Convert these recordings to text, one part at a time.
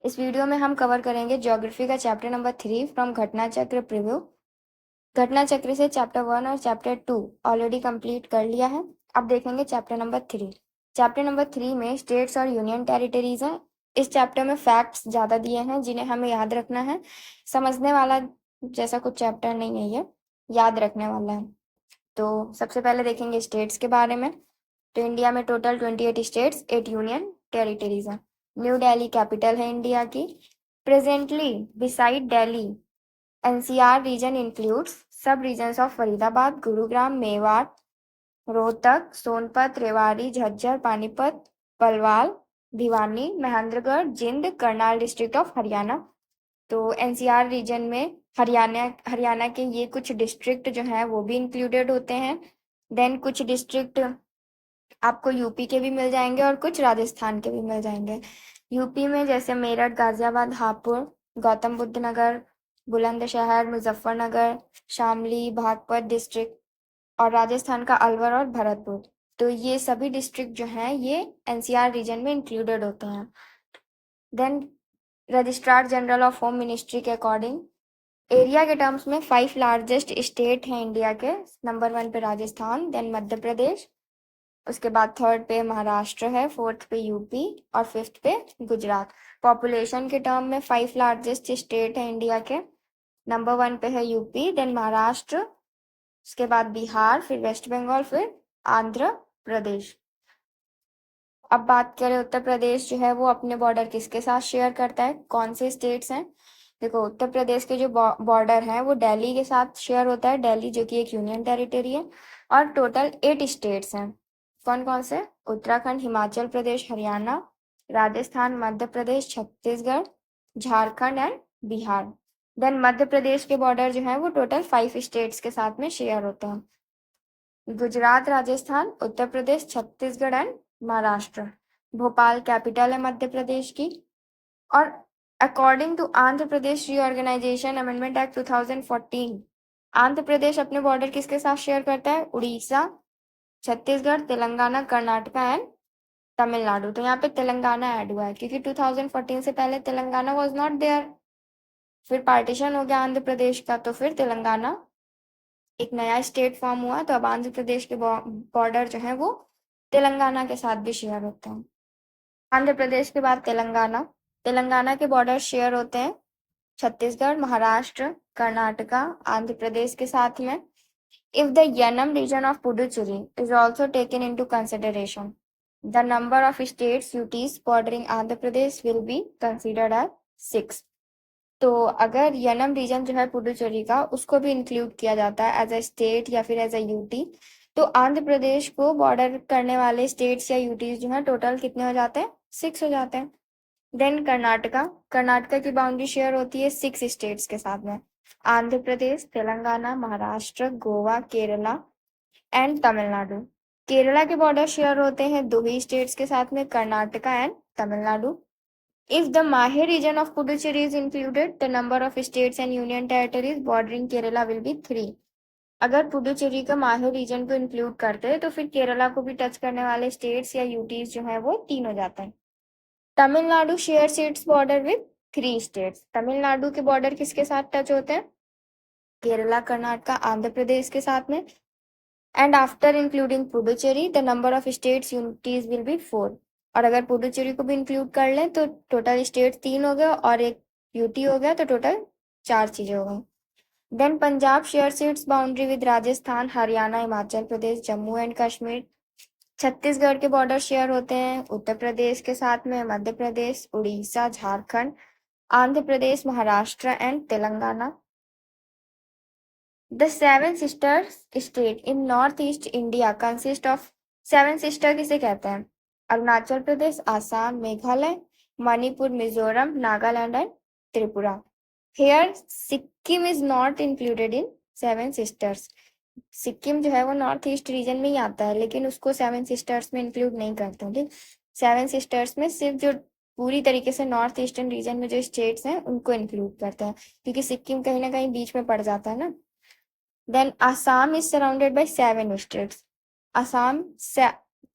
इस वीडियो में हम कवर करेंगे ज्योग्राफी का चैप्टर नंबर 3 फ्रॉम घटना चक्र प्रीव्यू। घटना चक्र से चैप्टर 1 और चैप्टर 2 ऑलरेडी कंप्लीट कर लिया है। अब देखेंगे चैप्टर नंबर 3। चैप्टर नंबर 3 में स्टेट्स और यूनियन टेरिटरीज हैं। इस चैप्टर में फैक्ट्स ज़्यादा दिए हैं जिन्हें हमें याद रखना है। समझने वाला जैसा कुछ चैप्टर नहीं है, ये याद रखने वाला है। तो सबसे पहले देखेंगे स्टेट्स के बारे में। तो इंडिया में टोटल 28 स्टेट्स, 8 यूनियन टेरिटरीज हैं। न्यू दिल्ली कैपिटल है इंडिया की। Presently beside Delhi NCR region includes सब regions of Faridabad, Gurugram, Mewar, Rohtak, Sonipat, Rewari, Jhajjar, Panipat, Palwal, Bhiwani, Mahendragarh, Jind, Karnal district of Haryana. तो एनसीआर रीजन में हरियाणा के ये कुछ डिस्ट्रिक्ट जो हैं वो भी इंक्लूडेड होते हैं। देन कुछ डिस्ट्रिक्ट आपको यूपी के भी मिल जाएंगे और कुछ राजस्थान के भी मिल जाएंगे। यूपी में जैसे मेरठ, गाजियाबाद, हापुड़, गौतम बुद्ध नगर, बुलंदशहर, मुजफ्फरनगर, शामली, बागपत डिस्ट्रिक्ट, और राजस्थान का अलवर और भरतपुर। तो ये सभी डिस्ट्रिक्ट जो हैं ये एनसीआर रीजन में इंक्लूडेड होते हैं। Then registrar general of home ministry के अकॉर्डिंग एरिया के टर्म्स में 5 लार्जेस्ट स्टेट हैं इंडिया के। नंबर 1 पे राजस्थान, देन मध्य प्रदेश, उसके बाद 3rd पे महाराष्ट्र है, 4th पे यूपी और 5th पे गुजरात। पॉपुलेशन के टर्म में 5 लार्जेस्ट स्टेट है इंडिया के। नंबर 1 पे है यूपी, देन महाराष्ट्र, उसके बाद बिहार, फिर वेस्ट बंगाल, फिर आंध्र प्रदेश। अब बात करें उत्तर प्रदेश जो है वो अपने बॉर्डर किसके साथ शेयर करता है, कौन से स्टेट्स हैं। देखो उत्तर प्रदेश के जो बॉर्डर है वो दिल्ली के साथ शेयर होता है, दिल्ली जो कि एक यूनियन टेरिटरी है। और टोटल 8 स्टेट्स हैं। कौन कौन से? उत्तराखंड, हिमाचल प्रदेश, हरियाणा, राजस्थान, मध्य प्रदेश, छत्तीसगढ़, झारखंड एंड बिहार। देन मध्य प्रदेश के बॉर्डर जो है वो टोटल 5 स्टेट्स के साथ में शेयर होते हैं, गुजरात, राजस्थान, उत्तर प्रदेश, छत्तीसगढ़ एंड महाराष्ट्र। भोपाल कैपिटल है मध्य प्रदेश की। और according to Andhra Pradesh reorganisation amendment act 2014, Andhra Pradesh अपने बॉर्डर किसके साथ शेयर करता है? उड़ीसा, छत्तीसगढ़, तेलंगाना, कर्नाटका एंड तमिलनाडु। तो यहाँ पे तेलंगाना ऐड हुआ है क्योंकि 2014 से पहले तेलंगाना वॉज नॉट देयर। फिर पार्टीशन हो गया आंध्र प्रदेश का, तो फिर तेलंगाना एक नया स्टेट फॉर्म हुआ। तो अब आंध्र प्रदेश के बॉर्डर जो है वो तेलंगाना के साथ भी शेयर होते हैं। आंध्र प्रदेश के बाद तेलंगाना, तेलंगाना के बॉर्डर शेयर होते हैं छत्तीसगढ़, महाराष्ट्र, कर्नाटका, आंध्र प्रदेश के साथ में। If the Yanam region of Puducherry is also taken into consideration, the number of states UTs bordering Andhra Pradesh will be considered as 6। तो अगर यनम रीजन जो है पुडुचेरी का, उसको भी इंक्लूड किया जाता है एज अ स्टेट या फिर एज अ यूटी, तो आंध्र प्रदेश को बॉर्डर करने वाले स्टेट्स या यूटीज जो हैं टोटल कितने हो जाते हैं? 6 हो जाते हैं। देन कर्नाटका, कर्नाटका की बाउंड्री शेयर होती है 6 स्टेट्स के साथ में, आंध्र प्रदेश, तेलंगाना, महाराष्ट्र, गोवा, केरला एंड तमिलनाडु। केरला के बॉर्डर शेयर होते हैं 2 ही स्टेट्स के साथ में, Karnataka and Tamil Nadu. If the Mahe region of Puducherry is included, the number of states and union territories bordering Kerala will be 3. अगर पुडुचेरी का माहे रीजन को इंक्लूड करते हैं तो फिर केरला को भी टच करने वाले स्टेट्स या यूटीज जो है वो 3 हो जाते हैं। Tamil Nadu shares its border with 3 states. Tamil Nadu के बॉर्डर किसके साथ टच होते हैं? केरला, कर्नाटका, आंध्र प्रदेश के साथ में। And after including Puducherry the number of states unities will be 4। और अगर पुडुचेरी को भी इंक्लूड कर लें तो टोटल स्टेट 3 हो गए और एक यूटी हो गया, तो टोटल 4 चीजें हो गई। Then Punjab shares its boundary with Rajasthan, Haryana, Himachal Pradesh, Jammu and Kashmir. Chhattisgarh के बॉर्डर शेयर होते हैं उत्तर प्रदेश के साथ में, Madhya Pradesh, Orissa, Jharkhand, Andhra Pradesh, Maharashtra and Telangana. The seven sisters state in northeast India consist of, seven sister किसे कहते हैं? Arunachal Pradesh, Assam, Meghalaya, Manipur, Mizoram, Nagaland and Tripura. Here Sikkim is not included in seven sisters. Sikkim जो है वो नॉर्थ ईस्ट रीजन में ही आता है, लेकिन उसको सेवन सिस्टर्स में इंक्लूड नहीं करते हैं। ठीक, सेवन सिस्टर्स में सिर्फ जो पूरी तरीके से नॉर्थ ईस्टर्न रीजन में जो स्टेट्स हैं उनको इंक्लूड करते हैं, क्योंकि सिक्किम कहीं ना कहीं बीच में पड़ जाता है ना। Then Assam is surrounded by 7 states. Assam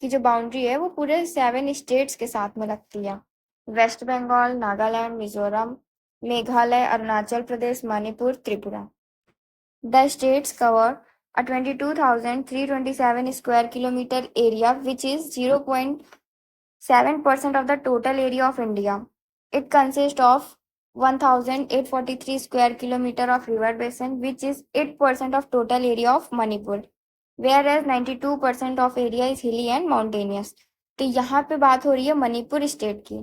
की जो बाउंड्री है वो पूरे 7 स्टेट्स के साथ में लगती है। West Bengal, Nagaland, Mizoram, Meghalaya, Arunachal Pradesh, Manipur, Tripura. The states cover a 22,327 square kilometer area, which is 0.7% of the total area of India. It consists of 1,843 square kilometer of river basin, which is 8% of total area of Manipur, whereas 92% of area is hilly and mountainous. तो यहाँ पे बात हो रही है Manipur state की.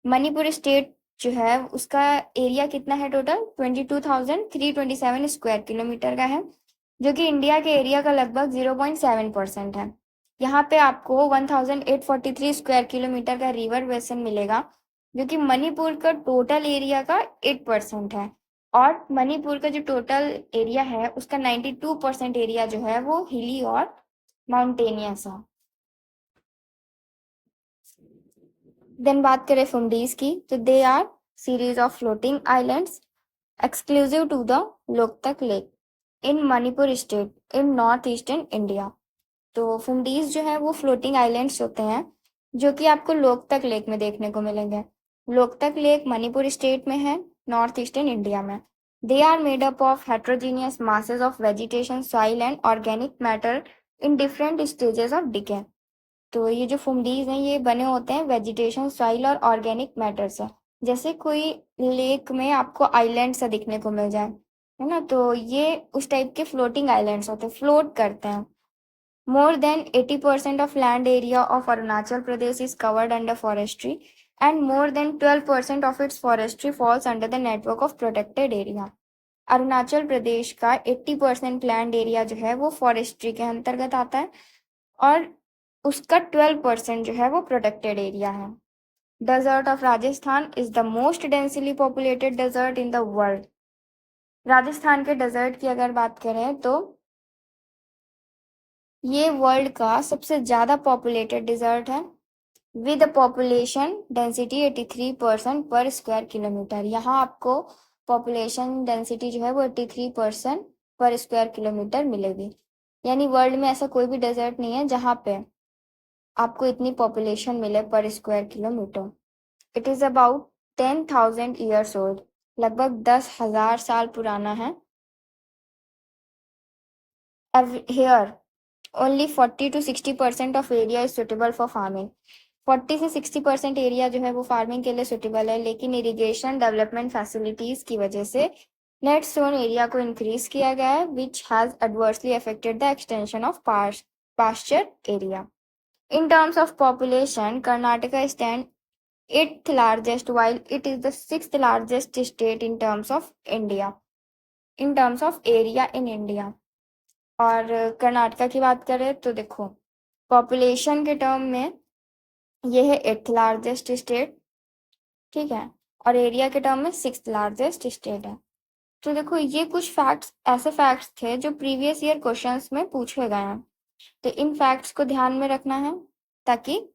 Manipur state जो है उसका एरिया कितना है टोटल 22,327 स्क्वायर किलोमीटर का है, जो कि इंडिया के एरिया का लगभग 0.7% है. यहाँ पे आपको 1,843 स्क्वायर किलोमीटर का रिवर बेसिन मिलेगा, जो कि मणिपुर का टोटल एरिया का 8% है. और मणिपुर का जो टोटल एरिया है उसका 92% एरिया जो है वो हिली और माउंटेनियस है. देन बात करें फुंडीज की, तो they are series of floating islands exclusive to the Loktak lake in Manipur state in north eastern India. तो फुंडीज जो है वो फ्लोटिंग आइलैंड्स होते हैं जो कि आपको लोकतक लेक में देखने को मिलेंगे. लोकतक लेक मणिपुर स्टेट में है, नॉर्थ ईस्टर्न इंडिया में. They are made up of heterogeneous masses of vegetation, soil and organic matter in different stages of decay. तो ये जो फुंडीज हैं ये बने होते हैं वेजिटेशन, सॉइल और ऑर्गेनिक मैटर से. जैसे कोई लेक में आपको आइलैंड सा दिखने को मिल जाए, है ना, तो ये उस टाइप के फ्लोटिंग आइलैंड्स होते हैं, फ्लोट करते हैं. More than 80% of land area of Arunachal Pradesh is covered under forestry, and more than 12% of its forestry falls under the network of protected area. Arunachal Pradesh का 80% लैंड एरिया जो है वो forestry के अंतर्गत आता है और उसका 12% जो है वो प्रोटेक्टेड एरिया है. Desert of Rajasthan is the most densely populated desert in the world. Rajasthan के डेजर्ट की अगर बात करें तो ये वर्ल्ड का सबसे ज़्यादा पॉपुलेटेड डिजर्ट है विद पॉपुलेशन डेंसिटी 83% पर स्क्वायर किलोमीटर. यहाँ आपको पॉपुलेशन डेंसिटी जो है वो 83% पर स्क्वायर किलोमीटर मिलेगी. यानी वर्ल्ड में ऐसा कोई भी डेजर्ट नहीं है जहाँ पे आपको इतनी पॉपुलेशन मिले पर square kilometre. It is about 10,000 years old. लगभग 10,000 साल पुराना है. Here only 40 to 60% of area is suitable for farming. 40 से 60% एरिया जो है वो फार्मिंग के लिए सुटेबल है, लेकिन इरिगेशन डेवलपमेंट फैसिलिटीज की वजह से नेट सोन एरिया को इंक्रीज किया गया है, which has adversely affected the extension of pasture area. In terms of population Karnataka stand 8th largest while it is the 6th largest state in terms of India, in terms of area in India. और कर्नाटका की बात करें तो देखो population के term में ये है 8th लार्जेस्ट स्टेट, ठीक है, और एरिया के टर्म में 6th लार्जेस्ट स्टेट है. तो देखो ये कुछ फैक्ट्स ऐसे फैक्ट्स थे जो प्रीवियस ईयर क्वेश्चंस में पूछे गए हैं, तो इन फैक्ट्स को ध्यान में रखना है ताकि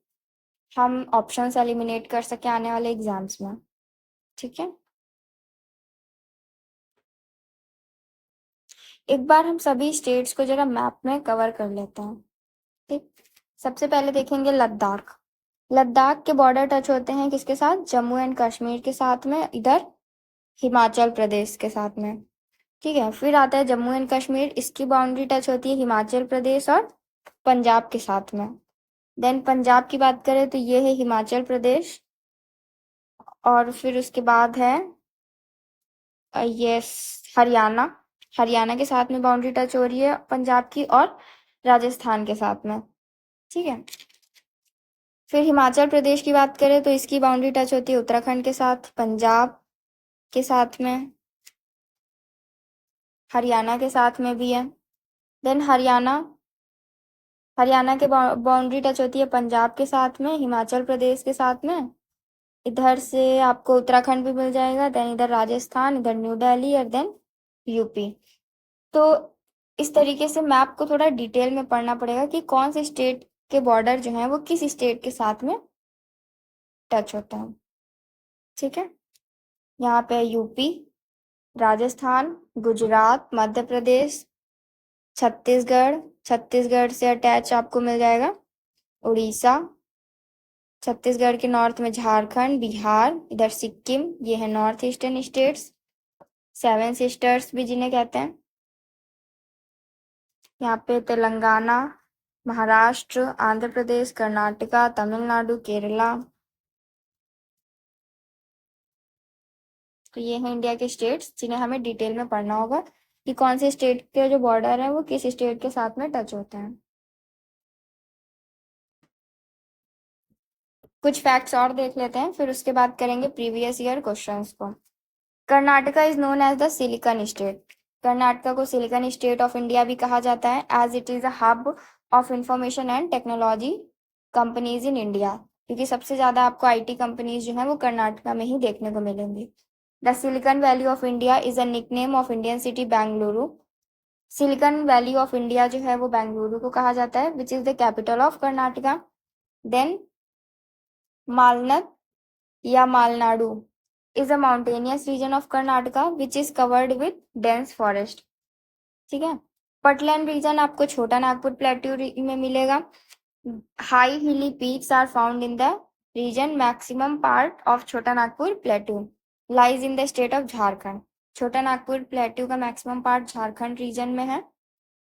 हम ऑप्शंस एलिमिनेट कर सके आने वाले एग्जाम्स में. ठीक है, एक बार हम सभी स्टेट्स को जरा मैप में कवर कर लेते हैं. ठीक, सबसे पहले देखेंगे लद्दाख. लद्दाख के बॉर्डर टच होते हैं किसके साथ, जम्मू एंड कश्मीर के साथ में, इधर हिमाचल प्रदेश के साथ में. ठीक है, फिर आता है जम्मू एंड कश्मीर, इसकी बाउंड्री टच होती है हिमाचल प्रदेश और पंजाब के साथ में. देन पंजाब की बात करें तो ये है हिमाचल प्रदेश, और फिर उसके बाद है ये हरियाणा. हरियाणा के साथ में बाउंड्री टच हो रही है पंजाब की, और राजस्थान के साथ में. ठीक है, फिर हिमाचल प्रदेश की बात करें तो इसकी बाउंड्री टच होती है उत्तराखंड के साथ, पंजाब के साथ में, हरियाणा के साथ में भी है. देन हरियाणा के बाउंड्री टच होती है पंजाब के साथ में, हिमाचल प्रदेश के साथ में, इधर से आपको उत्तराखंड भी मिल जाएगा, देन इधर राजस्थान, इधर न्यू दिल्ली और देन यूपी. तो इस तरीके से मैप को थोड़ा डिटेल में पढ़ना पड़ेगा कि कौन से स्टेट के बॉर्डर जो हैं वो किस स्टेट के साथ में टच होते हैं. ठीक है, यहाँ पे यूपी, राजस्थान, गुजरात, मध्य प्रदेश, छत्तीसगढ़. छत्तीसगढ़ से अटैच आपको मिल जाएगा उड़ीसा, छत्तीसगढ़ के नॉर्थ में झारखंड, बिहार, इधर सिक्किम, ये है north eastern states, seven sisters भी जिन्हें कहते हैं। यहाँ पे तेलंगाना, महाराष्ट्र, आंध्र प्रदेश, कर्नाटका, तमिलनाडु, केरला। तो ये है इंडिया के स्टेट्स जिन्हें हमें डिटेल में पढ़ना होगा कि कौन से स्टेट के जो बॉर्डर है वो किस स्टेट के साथ में टच होते हैं। कुछ फैक्ट्स और देख लेते हैं, फिर उसके बाद करेंगे प्रीवियस ईयर क्वेश्चंस को। Karnataka is known as the silicon state. Karnataka को सिलिकन स्टेट ऑफ इंडिया भी कहा जाता है, as it is a hub of information and technology companies in India, क्योंकि सबसे ज्यादा आपको आईटी कंपनीज जो है वो कर्नाटका में ही देखने को मिलेंगी। The silicon valley of India is a nickname of Indian city Bengaluru. Silicon valley of India जो है वो बेंगलुरु को कहा जाता है, which is the capital of Karnataka. Then Malnad या Malnadu is a mountainous region of Karnataka which is covered with dense forest। ठीक है। पटलैंड रीजन आपको छोटा नागपुर प्लेट्यू में मिलेगा। High hilly peaks are found in the region. Maximum part of Chota Nagpur plateau lies in the state of Jharkhand. Chota Nagpur plateau का maximum part Jharkhand region में है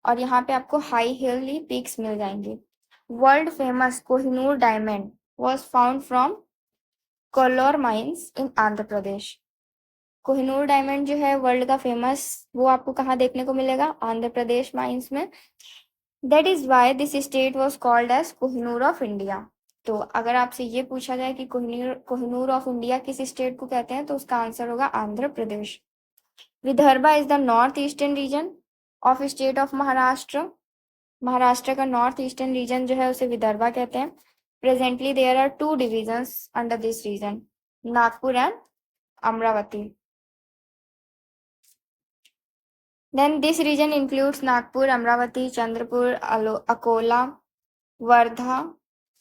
और यहाँ पे आपको हाई हिली पीक्स मिल जाएंगे। World famous Kohinoor diamond was found from Kollur mines in Andhra Pradesh. Kohinoor diamond जो है वर्ल्ड का फेमस, वो आपको कहाँ देखने को मिलेगा? आंध्र प्रदेश माइंस में। That is why this state was called as Kohinoor of India. तो अगर आपसे ये पूछा जाए कि कोहिनूर ऑफ इंडिया किस स्टेट को कहते हैं, तो उसका आंसर होगा Andhra Pradesh. Vidarbha is the north eastern region of state of Maharashtra. Maharashtra का नॉर्थ ईस्टर्न रीजन जो है उसे विदर्भा कहते हैं। Presently there are two divisions under this region, Nagpur and Amravati. Then this region includes Nagpur, Amravati, Chandrapur, Akola, Wardha,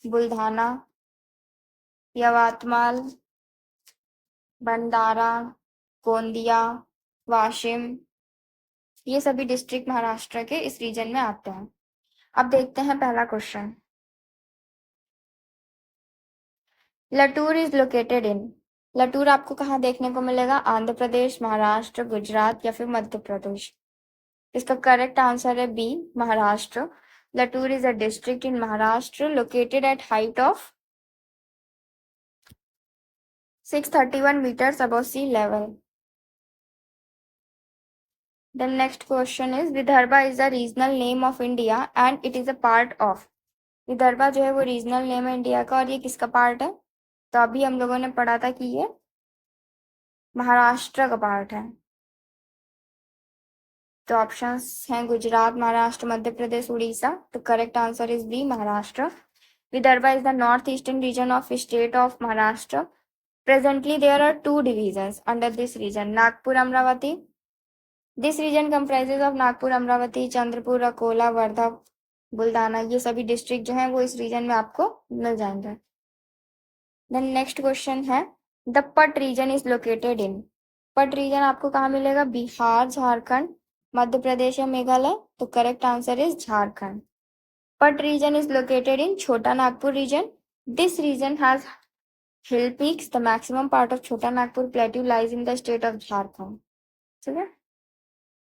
Buldhana, Yavatmal, भंडारा, गोंदिया, वाशिम, ये सभी district Maharashtra के इस रीजन में आते हैं। अब देखते हैं पहला question. Latur is located in. Latur आपको कहाँ देखने को मिलेगा? आंध्र प्रदेश, महाराष्ट्र, गुजरात या फिर मध्य प्रदेश। इसका करेक्ट आंसर है B, Maharashtra. Latur is a district in Maharashtra located at height of 631 meters above sea level. The next question is Vidarbha is a regional name of India and it is a part of। Vidarbha जो है वो regional name है India का और ये किसका part है? तो अभी हम लोगों ने पढ़ा था कि ये महाराष्ट्र का पार्ट है। तो ऑप्शंस हैं गुजरात, महाराष्ट्र, मध्य प्रदेश, उड़ीसा। तो correct answer is B, Maharashtra. Vidarbha is the north eastern region of state of Maharashtra. Presently, there are two divisions under this region, Nagpur, Amravati. This region comprises of Nagpur, Amravati, Chandrapur, Akola, Wardha, बुल्धाना। ये सभी district जो हैं वो इस reason में आपको मिल जाएंगे। Then next question है द पट रीजन इज लोकेटेड इन। पट रीजन आपको कहाँ मिलेगा? बिहार, झारखंड, मध्य प्रदेश या मेघालय। तो करेक्ट आंसर इज झारखंड। पट reason is located in Chota Nagpur region. This region has hill peaks. The maximum part of Chota Nagpur plateau lies in the state of Jharkhand. ठीक है।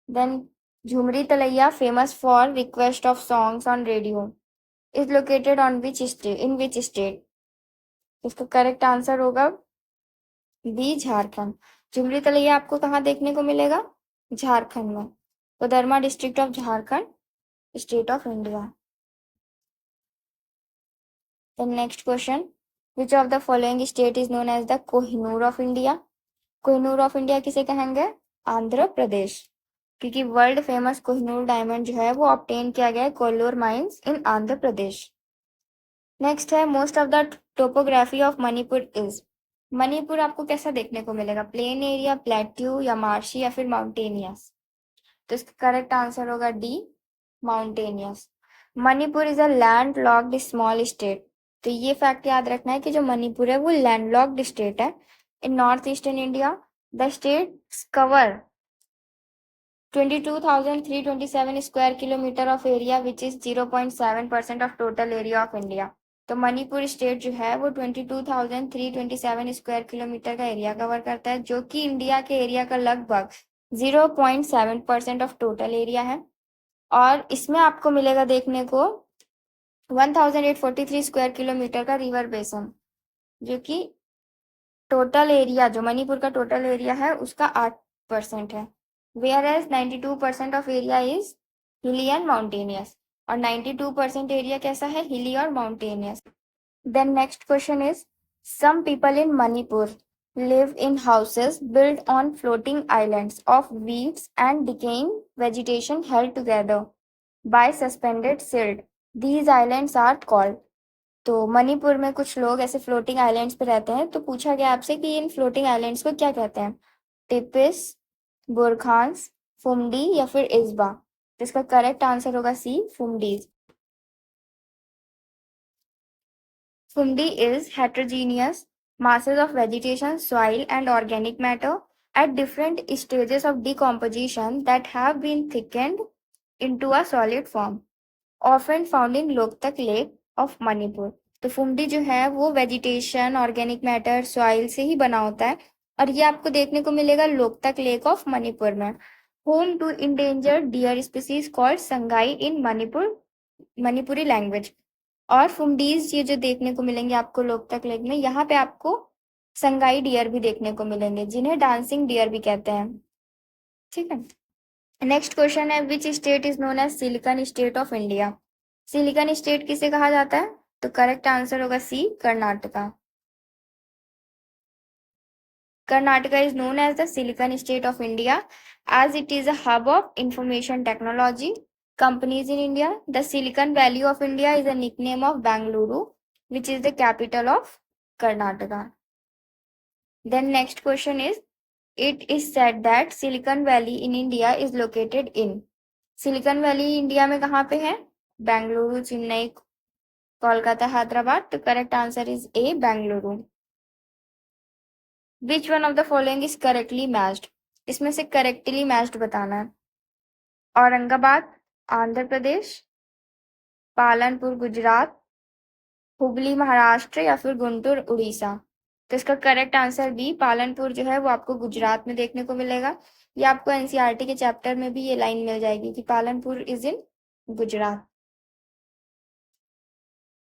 Then Jhumri Talaiya, famous for request of songs on radio, is located on which state? In which state? इसका correct answer होगा B, Jharkhand. Jhumri Telaiya आपको कहाँ देखने को मिलेगा? झारखंड में, Koderma district of Jharkhand, state of India. The next question, which of the following state is known as the Kohinoor of India? Kohinoor of India किसे कहेंगे? आंध्र प्रदेश, क्योंकि वर्ल्ड फेमस कोहिनूर डायमंड जो है वो ऑब्टेन किया गया है Kollur mines in Andhra Pradesh. Next है most of the topography of Manipur is. Manipur आपको कैसा देखने को मिलेगा? प्लेन एरिया, प्लेट्यू या मार्शी या फिर माउंटेनियस। तो इसका करेक्ट आंसर होगा D, mountainous. Manipur is a land locked small state. तो ये फैक्ट याद रखना है कि जो मणिपुर है वो लैंड लॉक्ड स्टेट है in north eastern India. The state cover 22,327 square kilometer of area which is 0.7% of total area of India। तो मणिपुर स्टेट जो है वो 22,327 स्क्वायर किलोमीटर का एरिया कवर करता है, जो कि इंडिया के एरिया का लगभग 0.7% ऑफ टोटल एरिया है। और इसमें आपको मिलेगा देखने को 1,843 स्क्वायर किलोमीटर का रिवर बेसन, जो कि टोटल एरिया, जो मणिपुर का टोटल एरिया है उसका 8% है। Whereas 92% of area is hilly and mountainous, और 92% एरिया कैसा है, हिली और mountainous. Then next question is, some people in Manipur live in houses built on floating islands of weeds and decaying vegetation held together by suspended silt. These islands are called. तो मणिपुर में कुछ लोग ऐसे floating islands पे रहते हैं, तो पूछा गया आपसे कि इन फ्लोटिंग आइलैंड्स को क्या कहते हैं, टिपिस, बुरखान्स, फुमडी या फिर इस्बा। तो इसका करेक्ट आंसर होगा सी, phumdis. फुमडी is heterogeneous masses of vegetation, soil and organic matter at different stages of decomposition that have been thickened into a solid form, often found in Loktak Lake of Manipur. तो फुमडी जो है वो vegetation, organic matter, soil से ही बना होता है, और ये आपको देखने को मिलेगा लोकतक लेक ऑफ मणिपुर में। Home to endangered deer species called sangai in Manipur, Manipuri language. और फुमडीज ये जो देखने को मिलेंगे आपको लोकतक लेक में, यहाँ पे आपको संगाई डियर भी देखने को मिलेंगे, जिन्हें डांसिंग डियर भी कहते हैं। ठीक है, नेक्स्ट क्वेश्चन है, which state is known as silicon state of India. Silicon state किसे कहा जाता है, तो करेक्ट आंसर होगा C, Karnataka. Karnataka is known as the silicon state of India as it is a hub of information technology companies in India. The Silicon Valley of India is a nickname of Bangalore, which is the capital of Karnataka. Then next question is, it is said that Silicon Valley in India is located in. Silicon Valley India में कहाँ पे है, बेंगलुरु, चेन्नई, कोलकाता, हैदराबाद। तो correct answer is A, Bengaluru. Which one of the following is correctly matched, इसमें से correctly matched बताना है। औरंगाबाद आंध्र प्रदेश, पालनपुर गुजरात, हुबली महाराष्ट्र या फिर गुंटूर उड़ीसा। तो इसका करेक्ट आंसर बी, पालनपुर जो है वो आपको गुजरात में देखने को मिलेगा। ये आपको एनसीईआरटी के चैप्टर में भी ये लाइन मिल जाएगी कि पालनपुर इज इन गुजरात।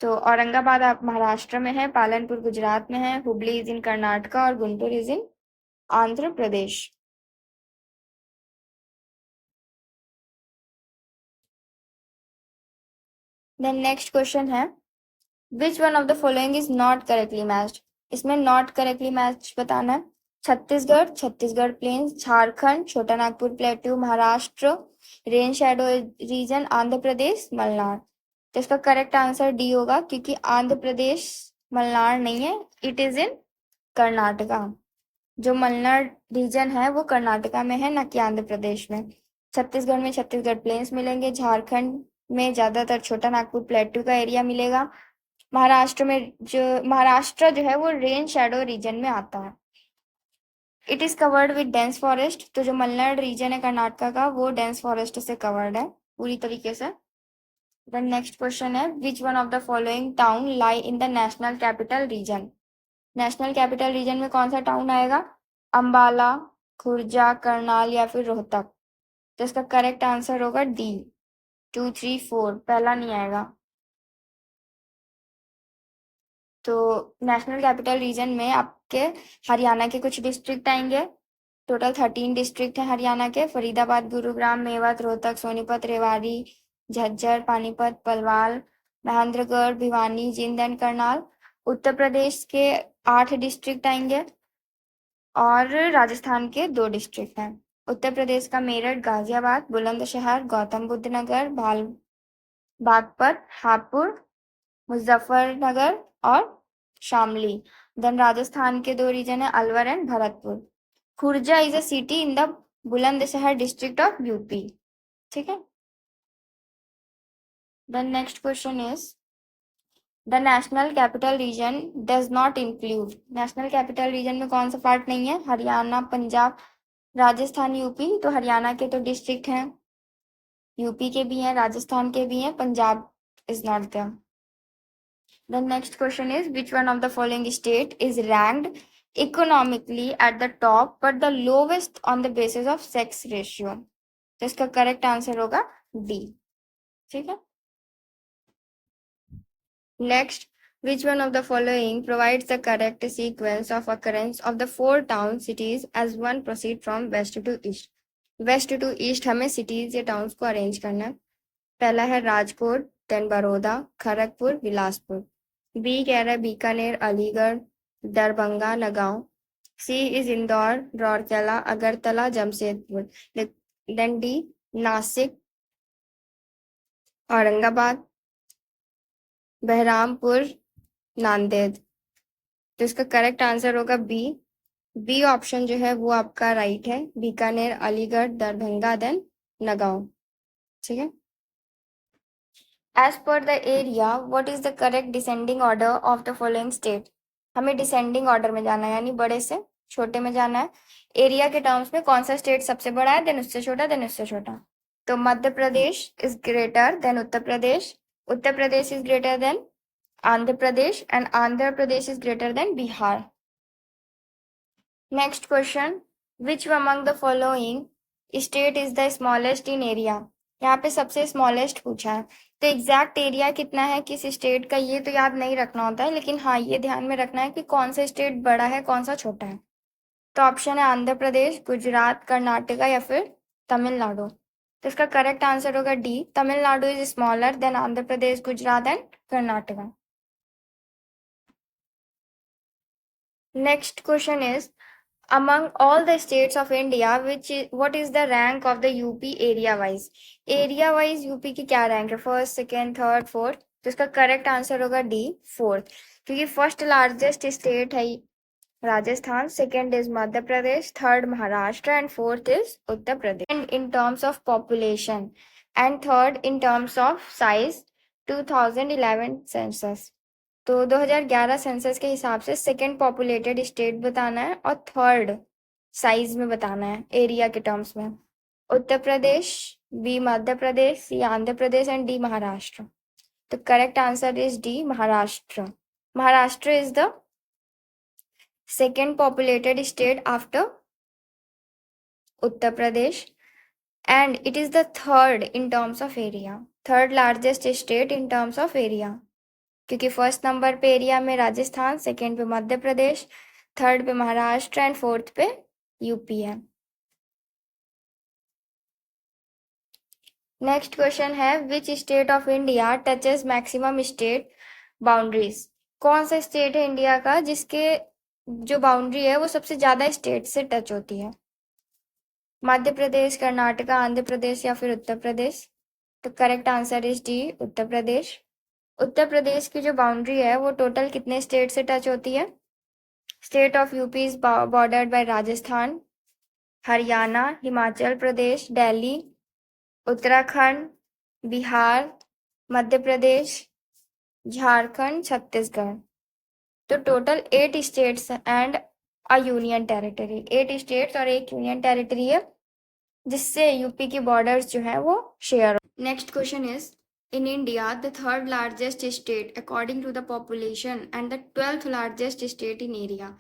तो औरंगाबाद आप महाराष्ट्र में है, पालनपुर गुजरात में है, हुबली इज इन कर्नाटका और Guntur is in Andhra Pradesh. Then next question है, which one of the following is not correctly matched. इसमें नॉट करेक्टली मैच बताना है। Chhattisgarh, Chhattisgarh plains, Jharkhand, Chota Nagpur plateau, Maharashtra, rain shadow region, Andhra Pradesh, Malnad. तो इसका करेक्ट आंसर डी होगा, क्योंकि आंध्र प्रदेश मलनाड नहीं है, इट इज इन कर्नाटका। जो मलनाड रीजन है वो कर्नाटका में है, ना कि आंध्र प्रदेश में। छत्तीसगढ़ में छत्तीसगढ़ प्लेन्स मिलेंगे, झारखंड में ज्यादातर छोटा नागपुर प्लेट्यू का एरिया मिलेगा, महाराष्ट्र जो है वो रेन शैडो रीजन में आता है। It is covered with dense forest. तो जो मलनाड रीजन है कर्नाटका का, वो डेंस फॉरेस्ट से कवर्ड है पूरी तरीके से। देन नेक्स्ट क्वेश्चन है, which one of the following town lie in the national capital reason. National capital region में कौन सा टाउन आएगा, अंबाला, खुर्जा, करनाल या फिर रोहतक। तो इसका करेक्ट आंसर होगा डी, 2, 3, 4, पहला नहीं आएगा। तो नेशनल कैपिटल रीजन में आपके हरियाणा के कुछ डिस्ट्रिक्ट आएंगे। टोटल 13 डिस्ट्रिक्ट हैं हरियाणा के, फरीदाबाद, गुरुग्राम, मेवात, रोहतक, सोनीपत, रेवाड़ी, झज्जर, पानीपत, पलवाल, महेंद्रगढ़, भिवानी, जींद एंड करनाल। उत्तर प्रदेश के 8 डिस्ट्रिक्ट आएंगे, और राजस्थान के 2 डिस्ट्रिक्ट हैं। उत्तर प्रदेश का मेरठ, गाजियाबाद, बुलंदशहर, गौतम बुद्ध नगर, बागपत, हापुड़, मुजफ्फरनगर और शामली। देन राजस्थान के 2 रीजन है, Alwar and Bharatpur. Khurja is a city in the Bulandshahr district of UP. ठीक है, then next question is, the national capital region does not include. National capital region में कौन सा पार्ट नहीं है, हरियाणा, पंजाब, राजस्थान, यूपी। तो हरियाणा के तो डिस्ट्रिक्ट हैं, यूपी के भी हैं, राजस्थान के भी हैं, Punjab is not there. The next question is, which one of the following state is ranked economically at the top but the lowest on the basis of sex ratio? तो इसका करेक्ट आंसर होगा D. ठीक है. Next, which one of the following provides the correct sequence of occurrence of the four town cities as one proceed from west to east? West to east हमें cities या towns को arrange करना है. पहला है Rajkot, then Baroda, Kharagpur, Bilaspur. B कह रहा है Bikaner, Aligarh, Darbhanga, Nagaon. C is Indore, Rourkela, Agartala, Jamshedpur. Then D Nashik, Aurangabad, Berhampur, Nanded. तो इसका करेक्ट आंसर होगा बी. बी ऑप्शन जो है वो आपका राइट है. बीकानेर, अलीगढ़, दरभंगा, देन नगांव. ठीक है. As per the area what is the correct descending order of the following state? हमें डिसेंडिंग ऑर्डर में जाना है, यानी बड़े से छोटे में जाना है. एरिया के टर्म्स में कौन सा स्टेट सबसे बड़ा है, देन उससे छोटा, देन उससे छोटा. तो Madhya Pradesh is greater than Uttar Pradesh, Uttar Pradesh is greater than Andhra Pradesh, and Andhra Pradesh is greater than Bihar. Next question, which among the following state is the smallest in area? यहाँ पे सबसे स्मॉलेस्ट पूछा है. तो एग्जैक्ट एरिया कितना है किस स्टेट का ये तो याद नहीं रखना होता है, लेकिन हाँ ये ध्यान में रखना है कि कौन सा स्टेट बड़ा है कौन सा छोटा है. तो ऑप्शन है आंध्र प्रदेश, गुजरात, कर्नाटका या फिर तमिलनाडु. तो इसका करेक्ट आंसर होगा D. Tamil Nadu is smaller than Andhra Pradesh, Gujarat and Karnataka. Next question is, among all the states of India, what is the rank of the UP area wise? Area wise UP की क्या रैंक है, first, second, third, fourth? तो इसका correct answer होगा D, fourth. क्योंकि first largest state है Rajasthan, second is Madhya Pradesh, third Maharashtra and fourth is Uttar Pradesh. And in terms of population and third in terms of size 2011 census. तो 2011 census के हिसाब से second populated state बताना है और थर्ड साइज में बताना है एरिया के टर्म्स में. Uttar Pradesh, B Madhya Pradesh, C Andhra Pradesh and D Maharashtra. तो correct answer is D, Maharashtra. Maharashtra is the second populated state after Uttar Pradesh and it is the third in terms of area, third largest state in terms of area. क्योंकि first number पे area में Rajasthan, second पे Madhya Pradesh, third पे Maharashtra and fourth पे UP है. Next question है, which state of India touches maximum state boundaries? कौन सा स्टेट है इंडिया का जिसके जो बाउंड्री है वो सबसे ज्यादा स्टेट से टच होती है? मध्य प्रदेश, कर्नाटका, आंध्र प्रदेश या फिर उत्तर प्रदेश? तो करेक्ट आंसर इज डी, उत्तर प्रदेश. उत्तर प्रदेश की जो बाउंड्री है वो टोटल कितने स्टेट से टच होती है? State of UP is bordered by Rajasthan, Haryana, Himachal Pradesh, Delhi, Uttarakhand, Bihar, Madhya Pradesh, Jharkhand, Chhattisgarh. तो total 8 states and a union territory. 8 states और एक यूनियन टेरिटरी है जिससे यूपी की बॉर्डर्स जो है वो share. Next question is, in India, the third largest state according to the population and the 12th largest state in area.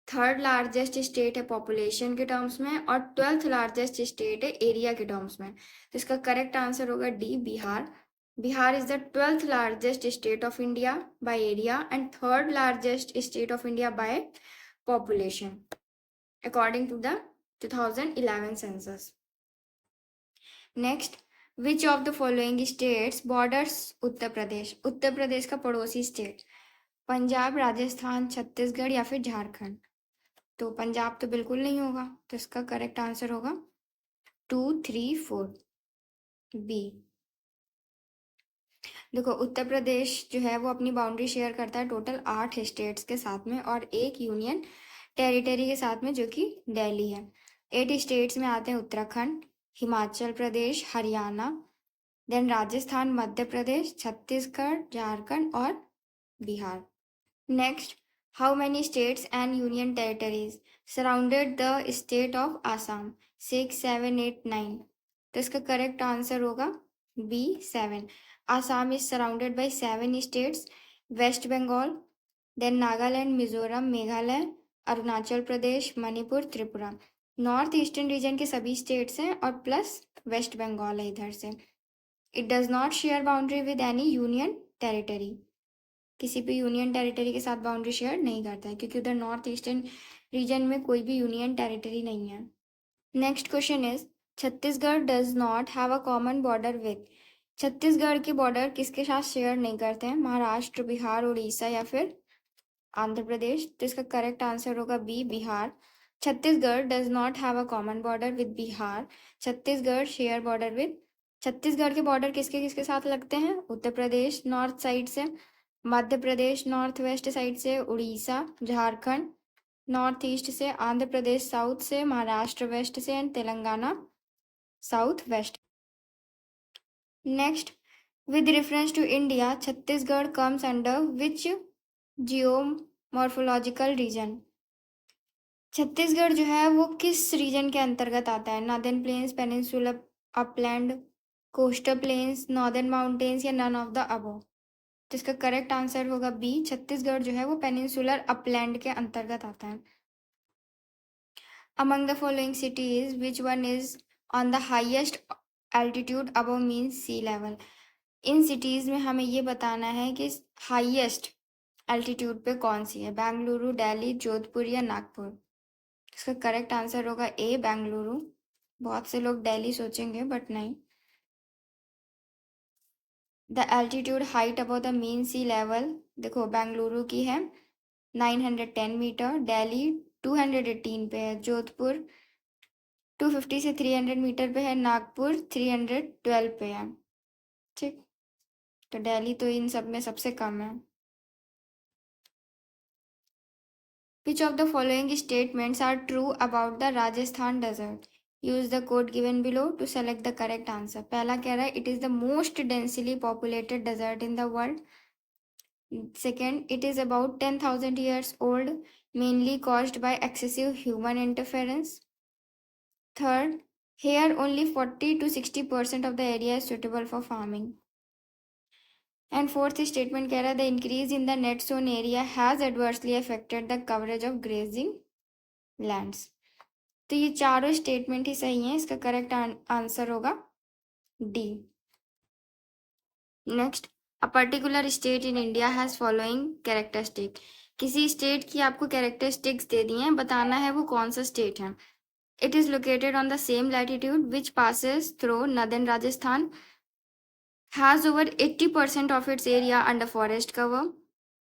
Third largest state है population के टर्म्स में और 12th लार्जेस्ट स्टेट है area के terms में. तो इसका correct answer होगा D, Bihar. Bihar is the 12th largest state of India by area and third largest state of India by population according to the 2011 census. Next, which of the following states borders Uttar Pradesh? Uttar Pradesh का पड़ोसी state, Punjab, Rajasthan, Chhattisgarh या फिर झारखंड? तो पंजाब तो बिल्कुल नहीं होगा, तो इसका करेक्ट आंसर होगा 2, 3, 4 बी. देखो उत्तर प्रदेश जो है वो अपनी बाउंड्री शेयर करता है टोटल 8 स्टेट्स के साथ में और एक यूनियन टेरिटरी के साथ में जो कि दिल्ली है. 8 स्टेट्स में आते हैं उत्तराखंड, हिमाचल प्रदेश, हरियाणा, देन राजस्थान, मध्य प्रदेश, छत्तीसगढ़, झारखंड और Bihar. Next, how many states and union territories surrounded the state of Assam? 6, 7, 8, 9. तो इसका करेक्ट आंसर होगा B, 7. Assam is surrounded by 7 states West Bengal, then Nagaland, Mizoram, Meghalaya, Arunachal Pradesh, Manipur, Tripura. North eastern region के सभी स्टेट्स हैं और प्लस वेस्ट बंगाल है इधर से। It does not share boundary with any union territory, किसी भी यूनियन टेरिटरी के साथ बाउंड्री शेयर नहीं करता है क्योंकि उधर नॉर्थ ईस्टर्न रीजन में कोई भी यूनियन टेरिटरी नहीं है। Next question is Chhattisgarh does not have a common border with. Chhattisgarh की बॉर्डर किसके साथ शेयर नहीं करते हैं? महाराष्ट्र, बिहार, उड़ीसा या फिर आंध्र प्रदेश। तो इसका करेक्ट आंसर होगा B, Bihar. Chhattisgarh does not have a common border with Bihar. Chhattisgarh share border with, Chhattisgarh के बॉर्डर किसके किसके साथ लगते हैं? उत्तर प्रदेश नॉर्थ साइड से, Madhya Pradesh north west side से, उड़ीसा, झारखंड नॉर्थ ईस्ट से, आंध्र प्रदेश साउथ से, महाराष्ट्र वेस्ट से and Telangana south west. Next, with reference to India Chhattisgarh comes under which geomorphological region. Chhattisgarh जो है वो किस रीजन के अंतर्गत आता है? Northern plains, peninsular upland, coastal plains, northern mountains या नन ऑफ द अबव। तो इसका करेक्ट आंसर होगा बी, छत्तीसगढ़ जो है वो पेनिनसुलर अपलैंड के अंतर्गत आता है। Among the following cities which one is on the highest altitude above mean sea level. In cities में हमें ये बताना है कि हाईएस्ट एल्टीट्यूड पे कौन सी है? बेंगलुरु, दिल्ली, जोधपुर या नागपुर। इसका करेक्ट आंसर होगा ए, बेंगलुरु। बहुत से लोग दिल्ली सोचेंगे बट नहीं। The altitude height above the mean sea level, देखो बेंगलुरु की है 910 मीटर, दिल्ली 218 पे है, जोधपुर 250 से 300 मीटर पे है, नागपुर 312 पे है। ठीक, तो दिल्ली तो इन सब में सबसे कम है। Which of the following statements are true about the Rajasthan desert? Use the code given below to select the correct answer. पहला कह रहा है it is the most densely populated desert in the world. Second, it is about 10,000 years old, mainly caused by excessive human interference. Third, here only 40 to 60% of the area is suitable for farming. And fourth statement कह रहा है the increase in the net sown area has adversely affected the coverage of grazing lands. तो ये चारों statement ही सही हैं, इसका correct answer होगा D. Next, a particular state in India has following characteristic. किसी स्टेट की आपको कैरेक्टरिस्टिक्स दे दी हैं, बताना है वो कौन सा स्टेट है। It is located on the same latitude which passes through northern Rajasthan, has over 80% of its area under forest cover,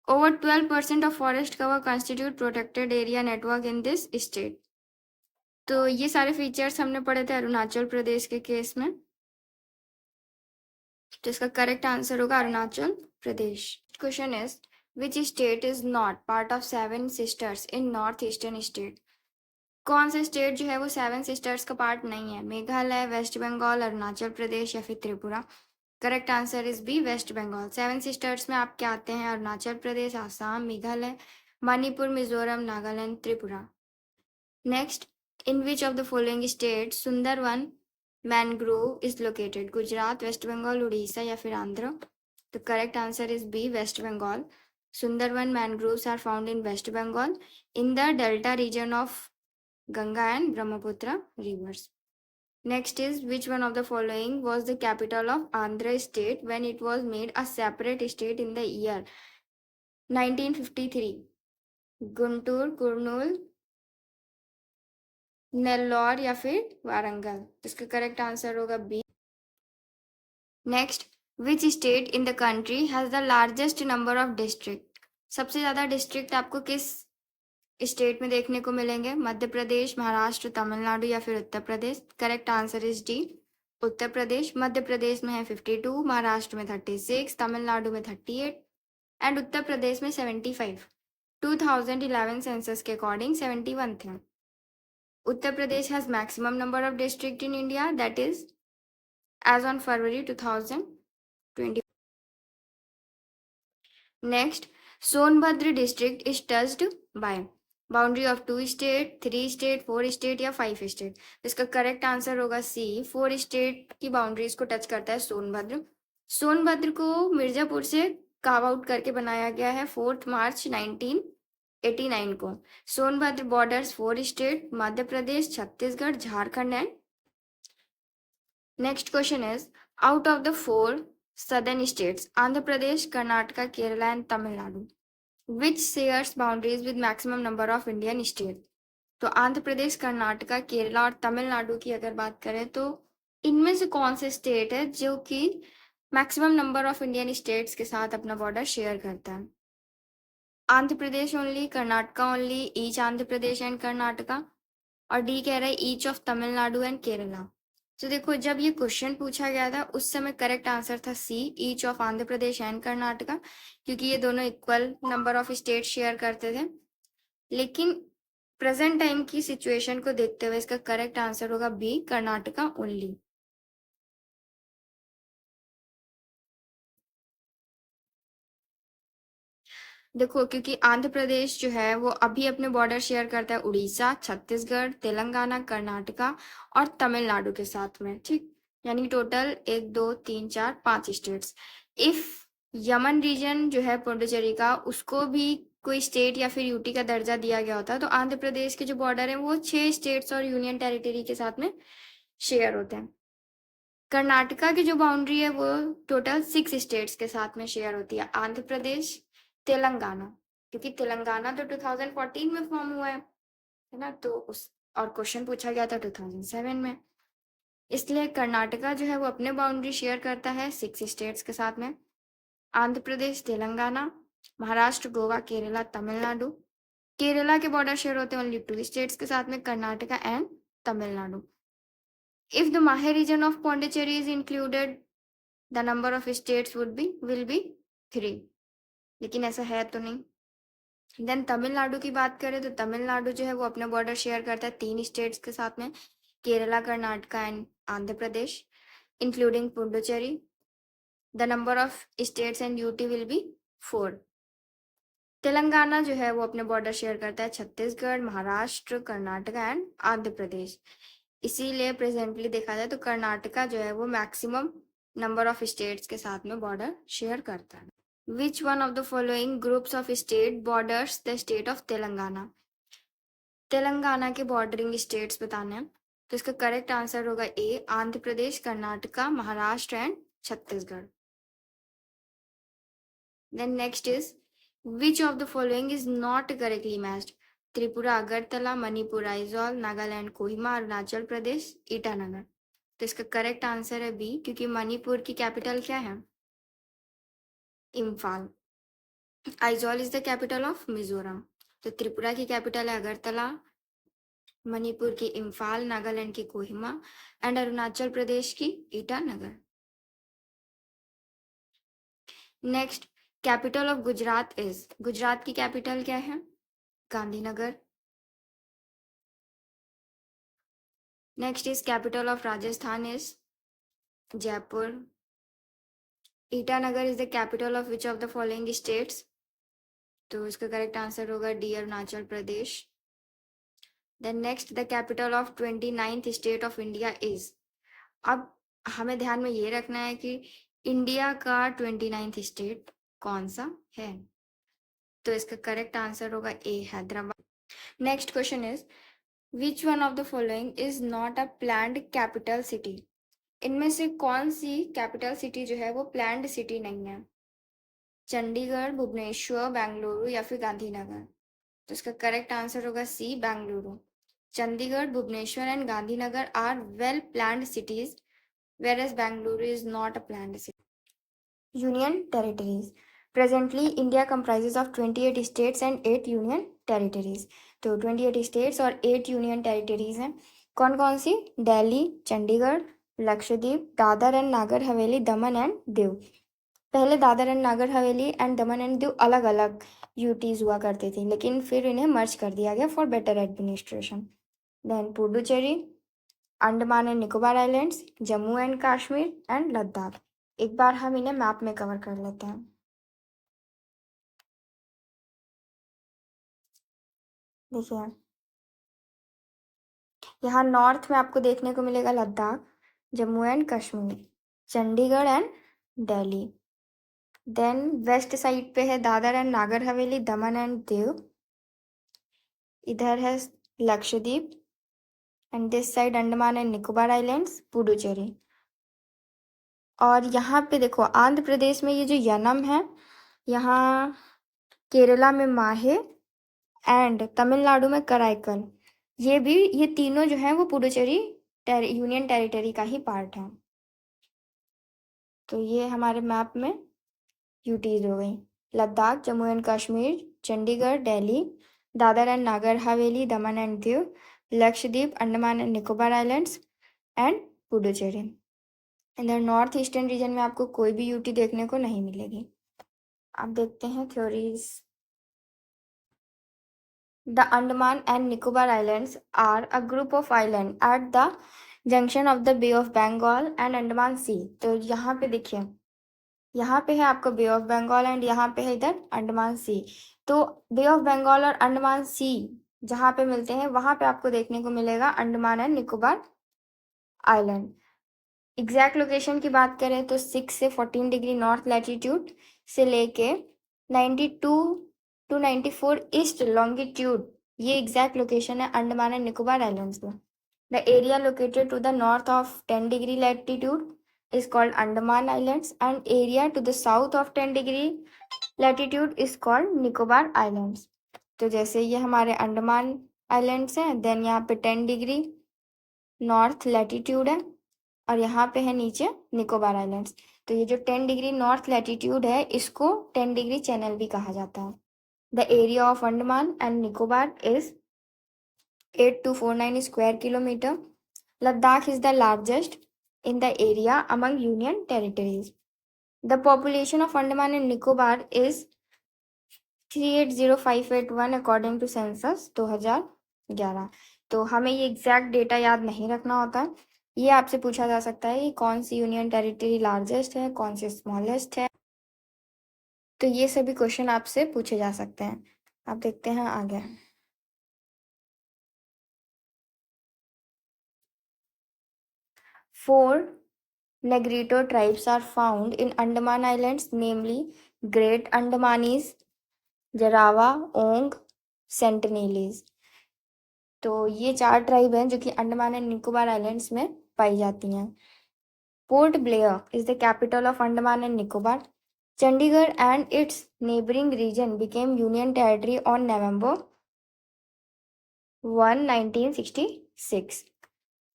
over 12% of forest cover constitute protected area network in this state. तो ये सारे features हमने पढ़े थे अरुणाचल प्रदेश के case में, तो इसका करेक्ट आंसर होगा Arunachal Pradesh. Question is which state is not part of 7 sisters in north eastern state. कौन सा स्टेट जो है वो 7 सिस्टर्स का पार्ट नहीं है? मेघालय, वेस्ट बंगाल, अरुणाचल प्रदेश या फिर Tripura. Correct answer is B, West Bengal. 7 sisters में आप क्या आते हैं? Arunachal Pradesh, Assam, Meghalaya, Manipur, Mizoram, Nagaland, Tripura. Next, in which of the following state Sundarban mangrove is located? Gujarat, West Bengal, Orissa या फिर आंध्र। तो correct answer is B, West Bengal. Sundarban mangroves are found in West Bengal in the delta region of Ganga and Brahmaputra rivers. Next is which one of the following was the capital of Andhra state when it was made a separate state in the year 1953? Guntur, Kurnool, Nellore या फिर वारंगल। इसका correct answer होगा B. Next, which state in the country has the largest number of district. सबसे ज्यादा district आपको किस state में देखने को मिलेंगे? मध्य प्रदेश, महाराष्ट्र, तमिलनाडु या फिर Uttar Pradesh. Correct answer is D, Uttar Pradesh. Madhya Pradesh में है 52, महाराष्ट्र में 36, तमिलनाडु में 38 एंड उत्तर प्रदेश में 75। 2011 सेंसस के अकॉर्डिंग 71 थे। Uttar Pradesh has maximum number of district in India, that is as on February 2020। Next, Sonbhadra district is touched by boundary of 2 state, 3 state, 4 state या 5 स्टेट। इसका करेक्ट आंसर होगा सी, 4 स्टेट की बाउंड्रीज को touch करता है सोनभद्र। सोनभद्र को मिर्जापुर से कार्व आउट करके बनाया गया है 4 मार्च 1989 को। Sonbhadra borders 4 state Madhya Pradesh, Chhattisgarh, Jharkhand and next question is out of the 4 southern states Andhra Pradesh, Karnataka, Kerala and Tamil Nadu which shares boundaries with maximum number of Indian states। तो आंध्र प्रदेश, कर्नाटका, केरला और तमिलनाडु की अगर बात करें तो इनमें से कौन से स्टेट है जो कि maximum number of Indian states के साथ अपना बॉर्डर शेयर करता है? Andhra Pradesh only, Karnataka only, each Andhra Pradesh and Karnataka, और डी कह रहा है each of Tamil Nadu and Kerala. तो देखो, जब ये क्वेश्चन पूछा गया था उस समय करेक्ट आंसर था C, each of Andhra Pradesh and Karnataka, क्योंकि ये दोनों equal number of state share करते थे। लेकिन प्रेजेंट टाइम की सिचुएशन को देखते हुए इसका करेक्ट आंसर होगा बी, कर्नाटका ओनली। देखो, क्योंकि आंध्र प्रदेश जो है वो अभी अपने बॉर्डर शेयर करता है उड़ीसा, छत्तीसगढ़, तेलंगाना, कर्नाटका और तमिलनाडु के साथ में, ठीक। यानी total 1 2 3 4 5 states. If Yanam region जो है पुडुचेरी का, उसको भी कोई स्टेट या फिर यूटी का दर्जा दिया गया होता है तो आंध्र प्रदेश के जो बॉर्डर है वो 6 स्टेट्स और यूनियन टेरिटरी के साथ में शेयर होते हैं। कर्नाटका की जो बाउंड्री है वो टोटल 6 स्टेट्स के साथ में शेयर होती है, आंध्र प्रदेश, तेलंगाना, क्योंकि तेलंगाना तो 2014 में फॉर्म हुआ है ना, तो उस और क्वेश्चन पूछा गया था 2007 में, इसलिए कर्नाटका जो है वो अपने बाउंड्री शेयर करता है 6 स्टेट्स के साथ में, आंध्र प्रदेश, तेलंगाना, महाराष्ट्र, गोवा, केरला, तमिलनाडु। केरला के बॉर्डर शेयर होते हैं ओनली 2 स्टेट्स के साथ में, Karnataka and Tamil Nadu. If the Mahe region of Pondicherry is included, the number of states will be 3, लेकिन ऐसा है तो नहीं। देन तमिलनाडु की बात करें तो तमिलनाडु जो है वो अपना बॉर्डर शेयर करता है 3 स्टेट्स के साथ में, Kerala, Karnataka and Andhra Pradesh, including Puducherry. The number of states and UT will be 4। Telangana जो है वो अपने बॉर्डर शेयर करता है छत्तीसगढ़, महाराष्ट्र, कर्नाटका एंड आंध्र प्रदेश। इसीलिए प्रेजेंटली देखा जाए तो कर्नाटका जो है वो मैक्सिमम नंबर ऑफ स्टेट्स के साथ में बॉर्डर शेयर करता है। Which one of the following groups of state borders the state of Telangana? Telangana के बॉर्डरिंग स्टेट्स बताने हैं, तो इसका करेक्ट आंसर होगा A, Andhra Pradesh, Karnataka, Maharashtra and Chhattisgarh. Then next is which of the following is not correctly matched? Tripura Agartala, Manipur Aizawl, Nagaland Kohima, Arunachal Pradesh Itanagar. तो इसका करेक्ट आंसर है B, क्योंकि मणिपुर की कैपिटल क्या है? Imphal. Aizawl is the capital of Mizoram. तो त्रिपुरा की कैपिटल है अगरतला, मणिपुर की इम्फाल, नागालैंड की कोहिमा एंड अरुणाचल प्रदेश की Itanagar. Next, capital of Gujarat is, Gujarat की कैपिटल क्या है? Gandhinagar. Next is capital of Rajasthan is Jaipur. Itanagar is the capital of which of the following states? तो इसका करेक्ट आंसर होगा D, Arunachal Pradesh. Then next, the capital of 29th state of India is. अब हमें ध्यान में ये रखना है कि इंडिया का 29th स्टेट कौन सा है, तो इसका करेक्ट आंसर होगा A, Hyderabad. Next question is which one of the following is not a planned capital city? इनमें से कौन सी कैपिटल सिटी जो है वो प्लान्ड सिटी नहीं है? चंडीगढ़, भुवनेश्वर, बेंगलुरु या फिर गांधीनगर। तो इसका करेक्ट आंसर होगा C, Bengaluru. Chandigarh, Bhubaneswar and Gandhinagar are well planned cities, whereas Bangalore is not a planned city. Union territories. Presently, India comprises of 28 states and 8 union territories. तो 28 states और 8 union territories हैं। कौन कौन सी? Delhi, Chandigarh, Lakshadweep, Dadra and Nagar Haveli, Daman and Diu. पहले Dadar and Nagar Haveli and Daman and Diu अलग अलग UTs हुआ करती थी, लेकिन फिर इन्हें मर्ज कर दिया गया for better administration. Then Puducherry, Andaman and Nicobar islands, Jammu and Kashmir and Ladakh. एक बार हम इन्हें मैप में कवर कर लेते हैं। देखिए, यहाँ नॉर्थ में आपको देखने को मिलेगा Ladakh, Jammu and Kashmir, Chandigarh and Delhi. Then west side पे है दादर एंड नागर हवेली, दमन एंड दीव। इधर है Lakshadweep and this side Andaman and Nicobar islands, Puducherry. और यहाँ पे देखो आंध्र प्रदेश में ये जो यनम है, यहाँ केरला में माहे एंड तमिलनाडु में कराईकल, ये तीनों जो है वो पुडुचेरी यूनियन टेरिटरी का ही पार्ट है। तो ये हमारे मैप में यूटीज हो गई। Ladakh, Jammu and Kashmir, Chandigarh, Delhi, Dadar and Nagar Haveli, Daman and Diu, Lakshadweep, Andaman and Nicobar islands and Puducherry. इधर नॉर्थ ईस्टर्न रीजन में आपको कोई भी यूटी देखने को नहीं मिलेगी। अब देखते हैं theories. The Andaman and Nicobar Islands are a group of islands at the junction of the Bay of Bengal and Andaman Sea। तो यहाँ पे देखिए, यहाँ पे है आपका बे ऑफ बंगाल एंड यहाँ पे है इधर अंडमान सी। तो बे ऑफ बंगाल और अंडमान सी जहाँ पे मिलते हैं वहाँ पे आपको देखने को मिलेगा Andaman and Nicobar island. Exact location की बात करें तो 6 से 14 डिग्री नॉर्थ लैटिट्यूड से लेके 92 to 94 ईस्ट लॉन्गिट्यूड, ये एग्जैक्ट लोकेशन है अंडमान एंड निकोबार आइलैंड्स में। The area located to the north of 10 degree latitude is called Andaman Islands and area to the south of 10 degree latitude is called Nicobar Islands। तो जैसे ये हमारे Andaman islands हैं, then यहाँ पे 10 degree north latitude है और यहाँ पे है नीचे निकोबार आइलैंड्स। तो ये जो 10 डिग्री नॉर्थ लैटिट्यूड है इसको 10 डिग्री चैनल भी कहा जाता है। The area of Andaman and Nicobar is 8249 square kilometre. Ladakh is the largest in the area among union territories. The population of Andaman and Nicobar is 380581 according to census 2011। तो हमें ये exact data याद नहीं रखना होता। ये आपसे पूछा जा सकता है कि कौन सी यूनियन टेरिटरी लार्जेस्ट है, कौन सी स्मॉलेस्ट है। तो ये सभी क्वेश्चन आपसे पूछे जा सकते हैं। अब देखते हैं आगे। 4 Negrito tribes are found in Andaman Islands, namely Great Andamanese, Jarawa, Ong, Sentinelese। तो ये 4 ट्राइब हैं जो कि अंडमान एंड निकोबार आइलैंड्स में पाई जाती हैं। Port Blair is the capital of Andaman and Nicobar. Chandigarh and its neighbouring region became union territory on November 1, 1966।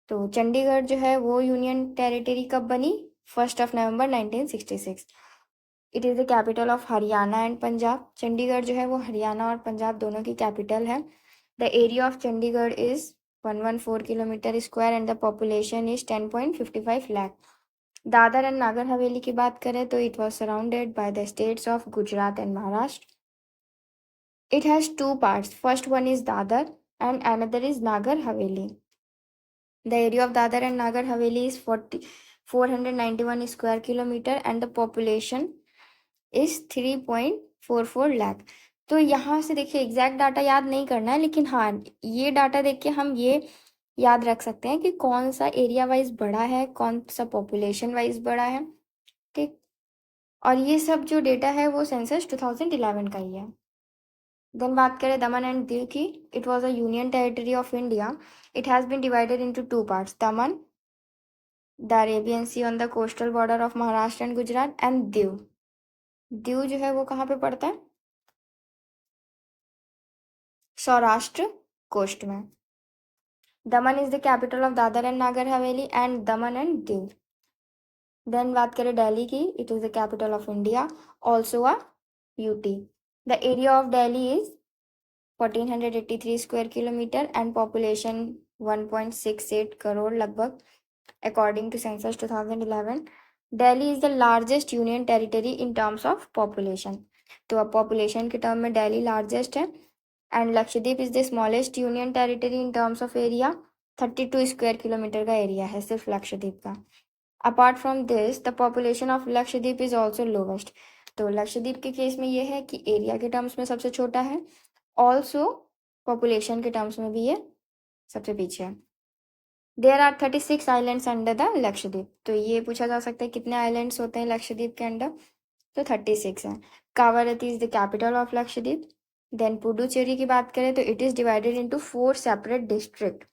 तो चंडीगढ़ जो है वो यूनियन टेरिटरी कब बनी? 1 November 1966। It is the capital of Haryana and Punjab. Chandigarh जो है वो हरियाणा और पंजाब दोनों की कैपिटल है। The area of Chandigarh is 114 kilometre square and the population is 10.55 lakh. Dadar and Nagar हवेली की बात करें तो it was surrounded by the states of Gujarat and Maharashtra. It has 2 parts, first one is Dadar and another is Nagar Haveli. The area of Dadar and Nagar Haveli is 491 square kilometer and the population is 3.44 lakh। तो यहाँ से देखिए exact data याद नहीं करना है, लेकिन हाँ ये डाटा देख के हम ये याद रख सकते हैं कि कौन सा एरिया वाइज बड़ा है, कौन सा पॉपुलेशन वाइज बड़ा है। ठीक, और ये सब जो डेटा है वो सेंसस 2011 का ही है। देन बात करें दमन एंड दीव की, it was a union territory of India. It has been divided into 2 parts, Daman, the Arabian sea on the coastal border of Maharashtra and Gujarat, and Diu. Diu जो है वो कहाँ पे पड़ता है? सौराष्ट्र कोस्ट में। दमन is the capital of Dadar and Nagar Haveli and Daman and Diu. Then बात करें दिल्ली की, it is the capital of India, also a UT. The area of Delhi is 1483 square kilometre and population 1.68 crore लगभग according to census 2011। Delhi is the largest union territory in terms of population। तो अब population के term में Delhi largest है। And Lakshadweep is the smallest union territory in terms of area, 32 square kilometre का area है सिर्फ लक्षद्वीप का। Apart from this the population of Lakshadweep is also lowest. तो लक्षद्वीप के केस में ये है कि एरिया के टर्म्स में सबसे छोटा है, ऑल्सो पॉपुलेशन के टर्म्स में भी ये सबसे पीछे है। There are 36 islands under the Lakshadweep. तो ये पूछा जा सकता है कितने आइलैंड्स होते हैं लक्षद्वीप के अंडर? तो 36 है। Kavaratti is the capital of Lakshadweep. Then Puducherry की बात करें तो it is divided into 4 separate district,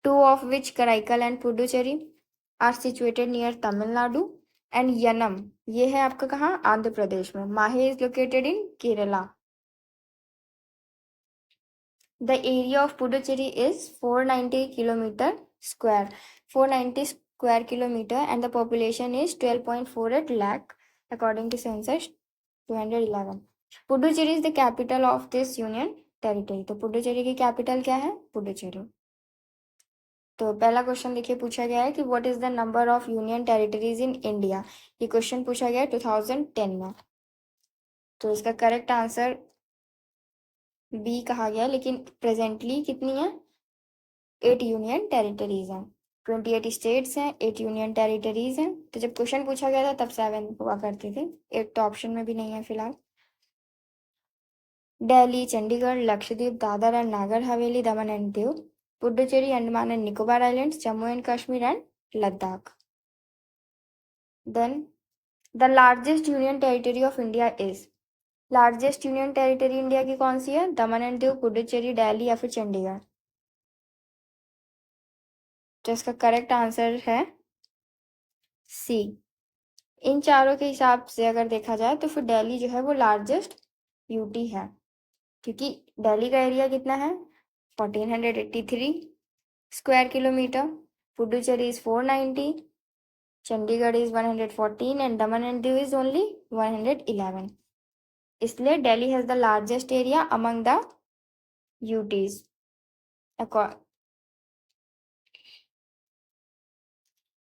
2 of which Karaikal and Puducherry are situated near Tamil Nadu and Yanam, ये है आपका कहाँ, आंध्र प्रदेश में। Mahe is located in Kerala. The area of Puducherry is 490 kilometre square, 490 square kilometre, and the population is 12.48 lakh according to census 211. Puducherry is the capital of this union territory. तो पुडुचेरी की capital क्या है, पुडुचेरी। तो पहला क्वेश्चन देखिए पूछा गया है कि what is the number of union territories in India. ये क्वेश्चन पूछा गया है 2010 में। तो इसका करेक्ट आंसर बी कहा गया, लेकिन प्रेजेंटली कितनी है, 8 यूनियन टेरिटरीज हैं। 28 स्टेट्स हैं, 8 यूनियन टेरिटरीज हैं। तो जब क्वेश्चन पूछा गया था तब 7 हुआ करती थी, 8 तो ऑप्शन में भी नहीं है फिलहाल। Delhi, Chandigarh, Lakshadweep, Dadra and Nagar Haveli, Daman and Diu, Puducherry, Andaman and Nicobar islands, Jammu and Kashmir and Ladakh. Then the largest union territory of India is, largest union territory India की कौन सी है, दमन एंड दीव, पुडुचेरी, दिल्ली या फिर चंडीगढ़। तो इसका करेक्ट आंसर है सी। इन चारों के हिसाब से अगर देखा जाए तो फिर दिल्ली जो है वो लार्जेस्ट यूटी है, क्योंकि दिल्ली का एरिया कितना है, 1483 square kilometre, Puducherry is 490, Chandigarh is 114 and Daman and Diu is only 111। इसलिए Delhi has the largest area among the UTs.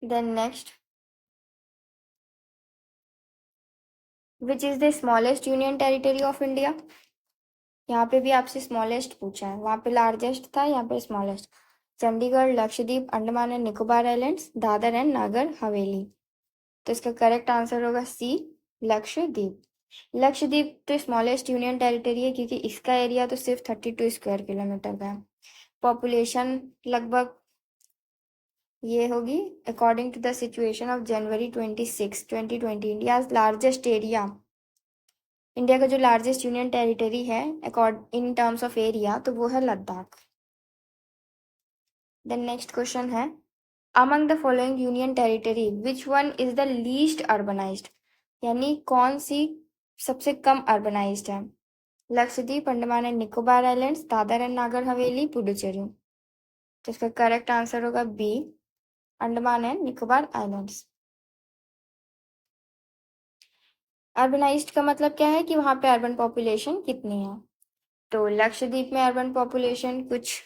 Then next, which is the smallest union territory of India. यहाँ पे भी आपसे स्मॉलेस्ट पूछा है, वहाँ पे लार्जेस्ट था, यहाँ पे smallest. Chandigarh, Lakshadweep, Andaman and Nicobar islands, Dadra and Nagar हवेली। तो इसका करेक्ट आंसर होगा सी, लक्षद्वीप। लक्षद्वीप तो स्मॉलेस्ट यूनियन टेरिटरी है, क्योंकि इसका एरिया तो सिर्फ 32 स्क्वायर किलोमीटर का है। पॉपुलेशन लगभग ये होगी according to the situation of January 26, 2020, India's largest area. India का जो लार्जेस्ट यूनियन टेरिटरी है according terms of area, तो वो है लद्दाख। देन नेक्स्ट क्वेश्चन है, among the following union territory which one is the least urbanised, यानी कौन सी सबसे कम अर्बनाइज्ड है। Lakshadweep, Andaman and Nicobar islands, Dadra and Nagar Haveli, Puducherry. तो इसका करेक्ट आंसर होगा B, Andaman and Nicobar islands. Urbanized का मतलब क्या है कि वहाँ पे अर्बन पॉपुलेशन कितनी है। तो लक्षद्वीप में अर्बन पॉपुलेशन कुछ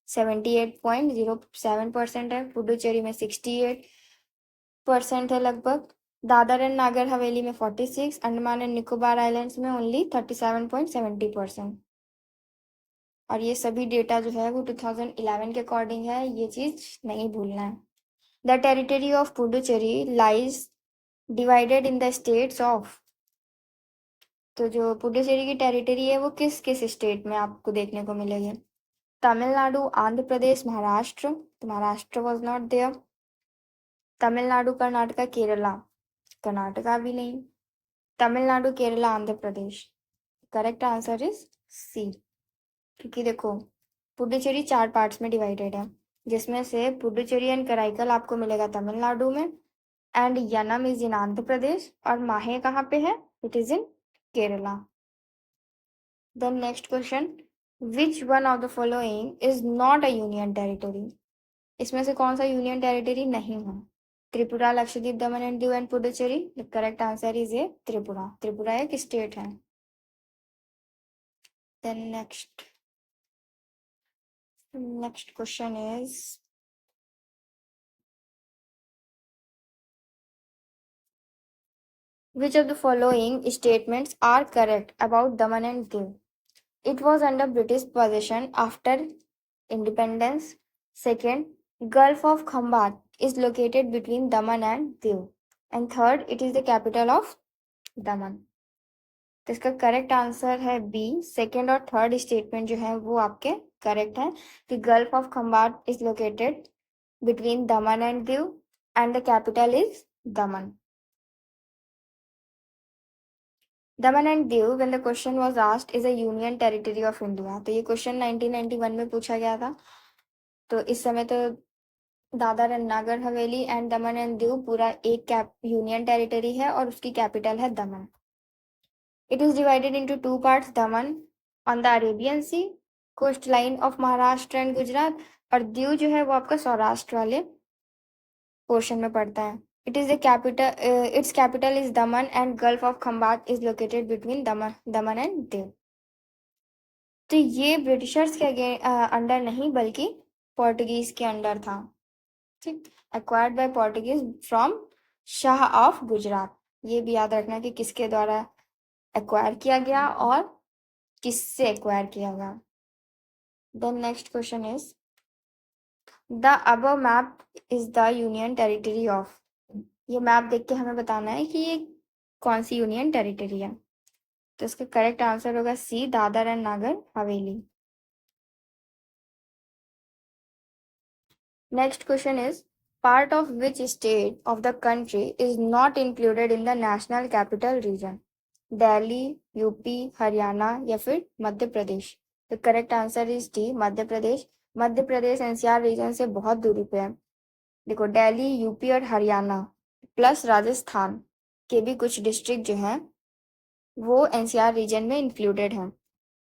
78.07% है, पुडुचेरी में 68% है लगभग, दादर एंड नागर हवेली में 46, अंडमान एंड निकोबार आइलैंड्स में ओनली 37.70%। और ये सभी डेटा जो है वो 2011 के अकॉर्डिंग है, ये चीज़ नहीं भूलना है। The territory of Puducherry lies divided in the states of, तो जो पुडुचेरी की टेरिटरी है वो किस किस स्टेट में आपको देखने को मिलेगी, तमिलनाडु, आंध्र प्रदेश, महाराष्ट्र, तो Maharashtra was not there, Tamil Nadu, Karnataka, Kerala, Karnataka भी नहीं, Tamil Nadu, Kerala, Andhra Pradesh. Correct answer is C, क्योंकि देखो पुडुचेरी 4 पार्ट्स में डिवाइडेड है, जिसमें से पुडुचेरी एंड कराईकल आपको मिलेगा तमिलनाडु में, and Yanam is in Andhra Pradesh, और माहे कहाँ पे है, it is in Kerala. Then next question, which one of the following is not a union territory, इसमें से कौन सा यूनियन टेरिटरी नहीं है। Tripura, Lakshadweep, Daman and Diu and Puducherry. The correct answer is A Tripura, Tripura एक स्टेट है। Then next question is, which of the following statements are correct about Daman and Diu? It was under British possession after independence. Second, Gulf of Khambat is located between Daman and Diu. And third, it is the capital of Daman. तो इसका correct answer है B, second और third statement जो है वो आपके correct है, कि gulf of खम्बाट is located between Daman and Diu and the capital is Daman. Daman and Diu when the question was asked is a union territory of India. तो ये क्वेश्चन 1991 में पूछा गया था। तो इस समय तो Dadar and Nagar Haveli and Daman and Diu पूरा एक कैप यूनियन टेरिटरी है और उसकी कैपिटल है Daman. It is divided into two parts, Daman on the Arabian sea coast line of Maharashtra and Gujarat, और दीव जो है वो आपका सौराष्ट्र वाले पोर्शन में पड़ता है। It is the capital, its capital is Daman and gulf of Khambhat is located between Daman and Diu. तो ये ब्रिटिशर्स के अंडर नहीं बल्कि पोर्टुगीज के अंडर था। ठीक, acquired by Portuguese from Shah of Gujarat. ये भी याद रखना कि किसके द्वारा एक्वायर किया गया और किससे एक्वायर किया गया। Then next question is the above map is the union territory of. ये मैप देख के हमें बताना है कि ये कौन सी यूनियन टेरिटरी है। तो इसका करेक्ट आंसर होगा सी, Dadar and Nagar Haveli. Next question is part of which state of the country is not included in the national capital reason. Delhi, UP, Haryana या फिर मध्य प्रदेश। तो correct answer is D, Madhya Pradesh. Madhya Pradesh NCR region से बहुत दूरी पे है। देखो, दिल्ली, यूपी और हरियाणा प्लस राजस्थान के भी कुछ डिस्ट्रिक्ट जो हैं वो एनसीआर रीजन में इंक्लूडेड हैं।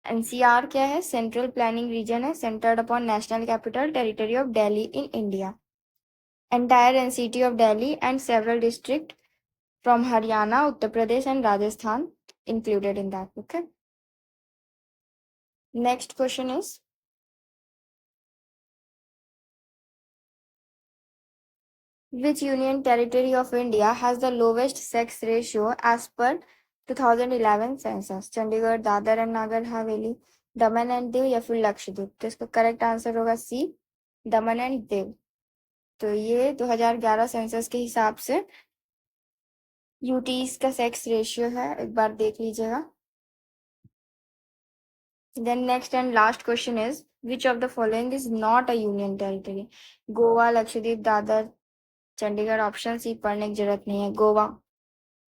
एनसीआर क्या है? सेंट्रल प्लानिंग रीजन है, centred upon national capital territory of Delhi in India. Entire NCT of Delhi and several district from Haryana, Uttar Pradesh and Rajasthan included in that. Okay. Next question is which union territory of India has the lowest sex ratio as per 2011 census? Chandigarh, Dadar and Nagar Haveli, Daman and Diu या फिर लक्षद्वीप। तो इसका correct answer होगा सी, दमन and Diu. तो ये 2011 census के हिसाब से यूटीज का सेक्स रेशियो है, एक बार देख लीजिएगा। Then next and last question is which of the following is not a union territory? Goa, Lakshadweep, Dadra, Chandigarh. Option C पढ़ने की जरूरत नहीं है। Goa,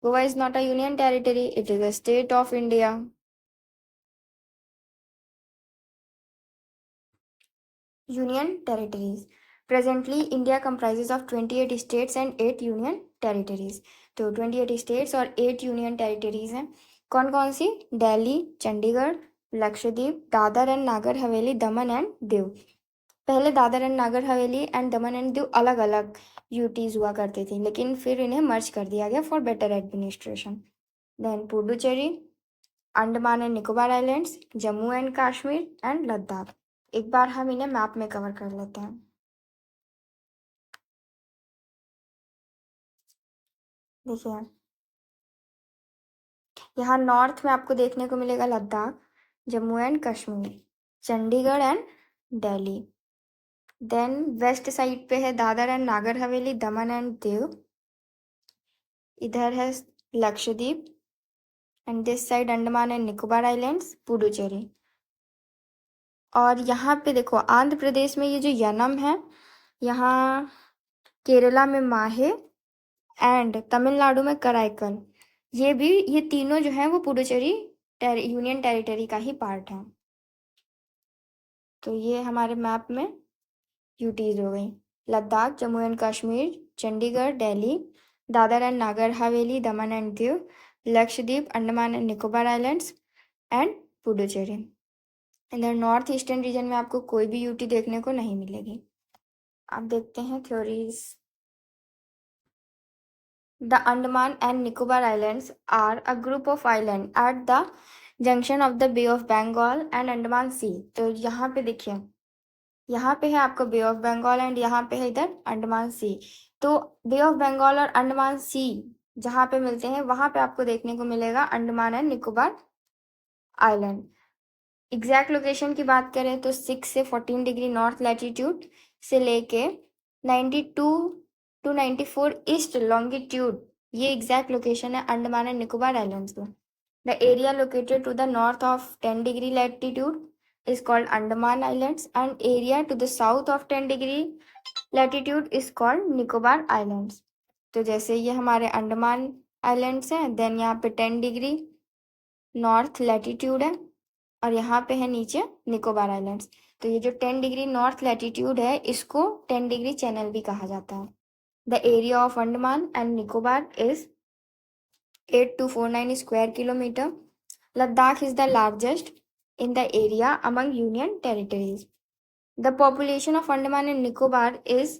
Goa is not a union territory, it is a state of India. Union territories presently India comprises of 28 states and 8 union territories. तो 28 states और 8 union territories हैं। कौन कौन सी? Delhi, Chandigarh, Lakshadweep, Dadra and Nagar Haveli, Daman and Diu. पहले Dadar and Nagar Haveli and Daman and Diu अलग अलग यूटीज हुआ करती थी, लेकिन फिर इन्हें मर्ज कर दिया गया for better administration. Then Puducherry, Andaman and Nicobar islands, Jammu and Kashmir and Ladakh. एक बार हम इन्हें मैप में कवर कर लेते हैं। देखिए, यहाँ नॉर्थ में आपको देखने को मिलेगा Ladakh, Jammu and Kashmir, Chandigarh and Delhi. Then west side पे है दादर एंड नागर हवेली, दमन एंड दीव। इधर है Lakshadweep and this side Andaman and Nicobar islands, Puducherry. और यहाँ पे देखो, आंध्र प्रदेश में ये जो यनम है, यहाँ केरला में माहे एंड तमिलनाडु में कराईकल, ये तीनों जो हैं वो पुडुचेरी यूनियन टेरिटरी का ही पार्ट है। तो ये हमारे मैप में यूटीज हो गई। Ladakh, Jammu and Kashmir, Chandigarh, Delhi, Dadar and Nagar Haveli, Daman and Diu, Lakshadweep, Andaman and Nicobar islands and Puducherry. इधर नॉर्थ ईस्टर्न रीजन में आपको कोई भी यूटी देखने को नहीं मिलेगी। अब देखते हैं theories. The Andaman and Nicobar Islands are a group of islands at the junction of the Bay of Bengal and Andaman Sea. तो यहाँ पे देखिए, यहाँ पे है आपका बे ऑफ बंगाल एंड यहाँ पे है इधर अंडमान सी। तो बे ऑफ बंगाल और अंडमान सी जहाँ पे मिलते हैं वहां पे आपको देखने को मिलेगा Andaman and Nicobar island. Exact location की बात करें तो 6 से 14 डिग्री नॉर्थ लैटिट्यूड से लेके 92 टू 94 ईस्ट लॉन्गिट्यूड, ये एग्जैक्ट लोकेशन है अंडमान एंड निकोबार आइलैंड्स का। The area located to the north of 10 degree latitude is called Andaman Islands and area to the south of 10 degree latitude is called Nicobar Islands. तो जैसे ये हमारे Andaman islands हैं, then यहाँ पे 10 degree north latitude है और यहाँ पे है नीचे निकोबार आइलैंड्स। तो ये जो 10 डिग्री नॉर्थ लैटिट्यूड है इसको 10 डिग्री चैनल भी कहा जाता है। The area of Andaman and Nicobar is 8249 square kilometer. Ladakh is the largest in the area among Union territories. The population of Andaman and Nicobar is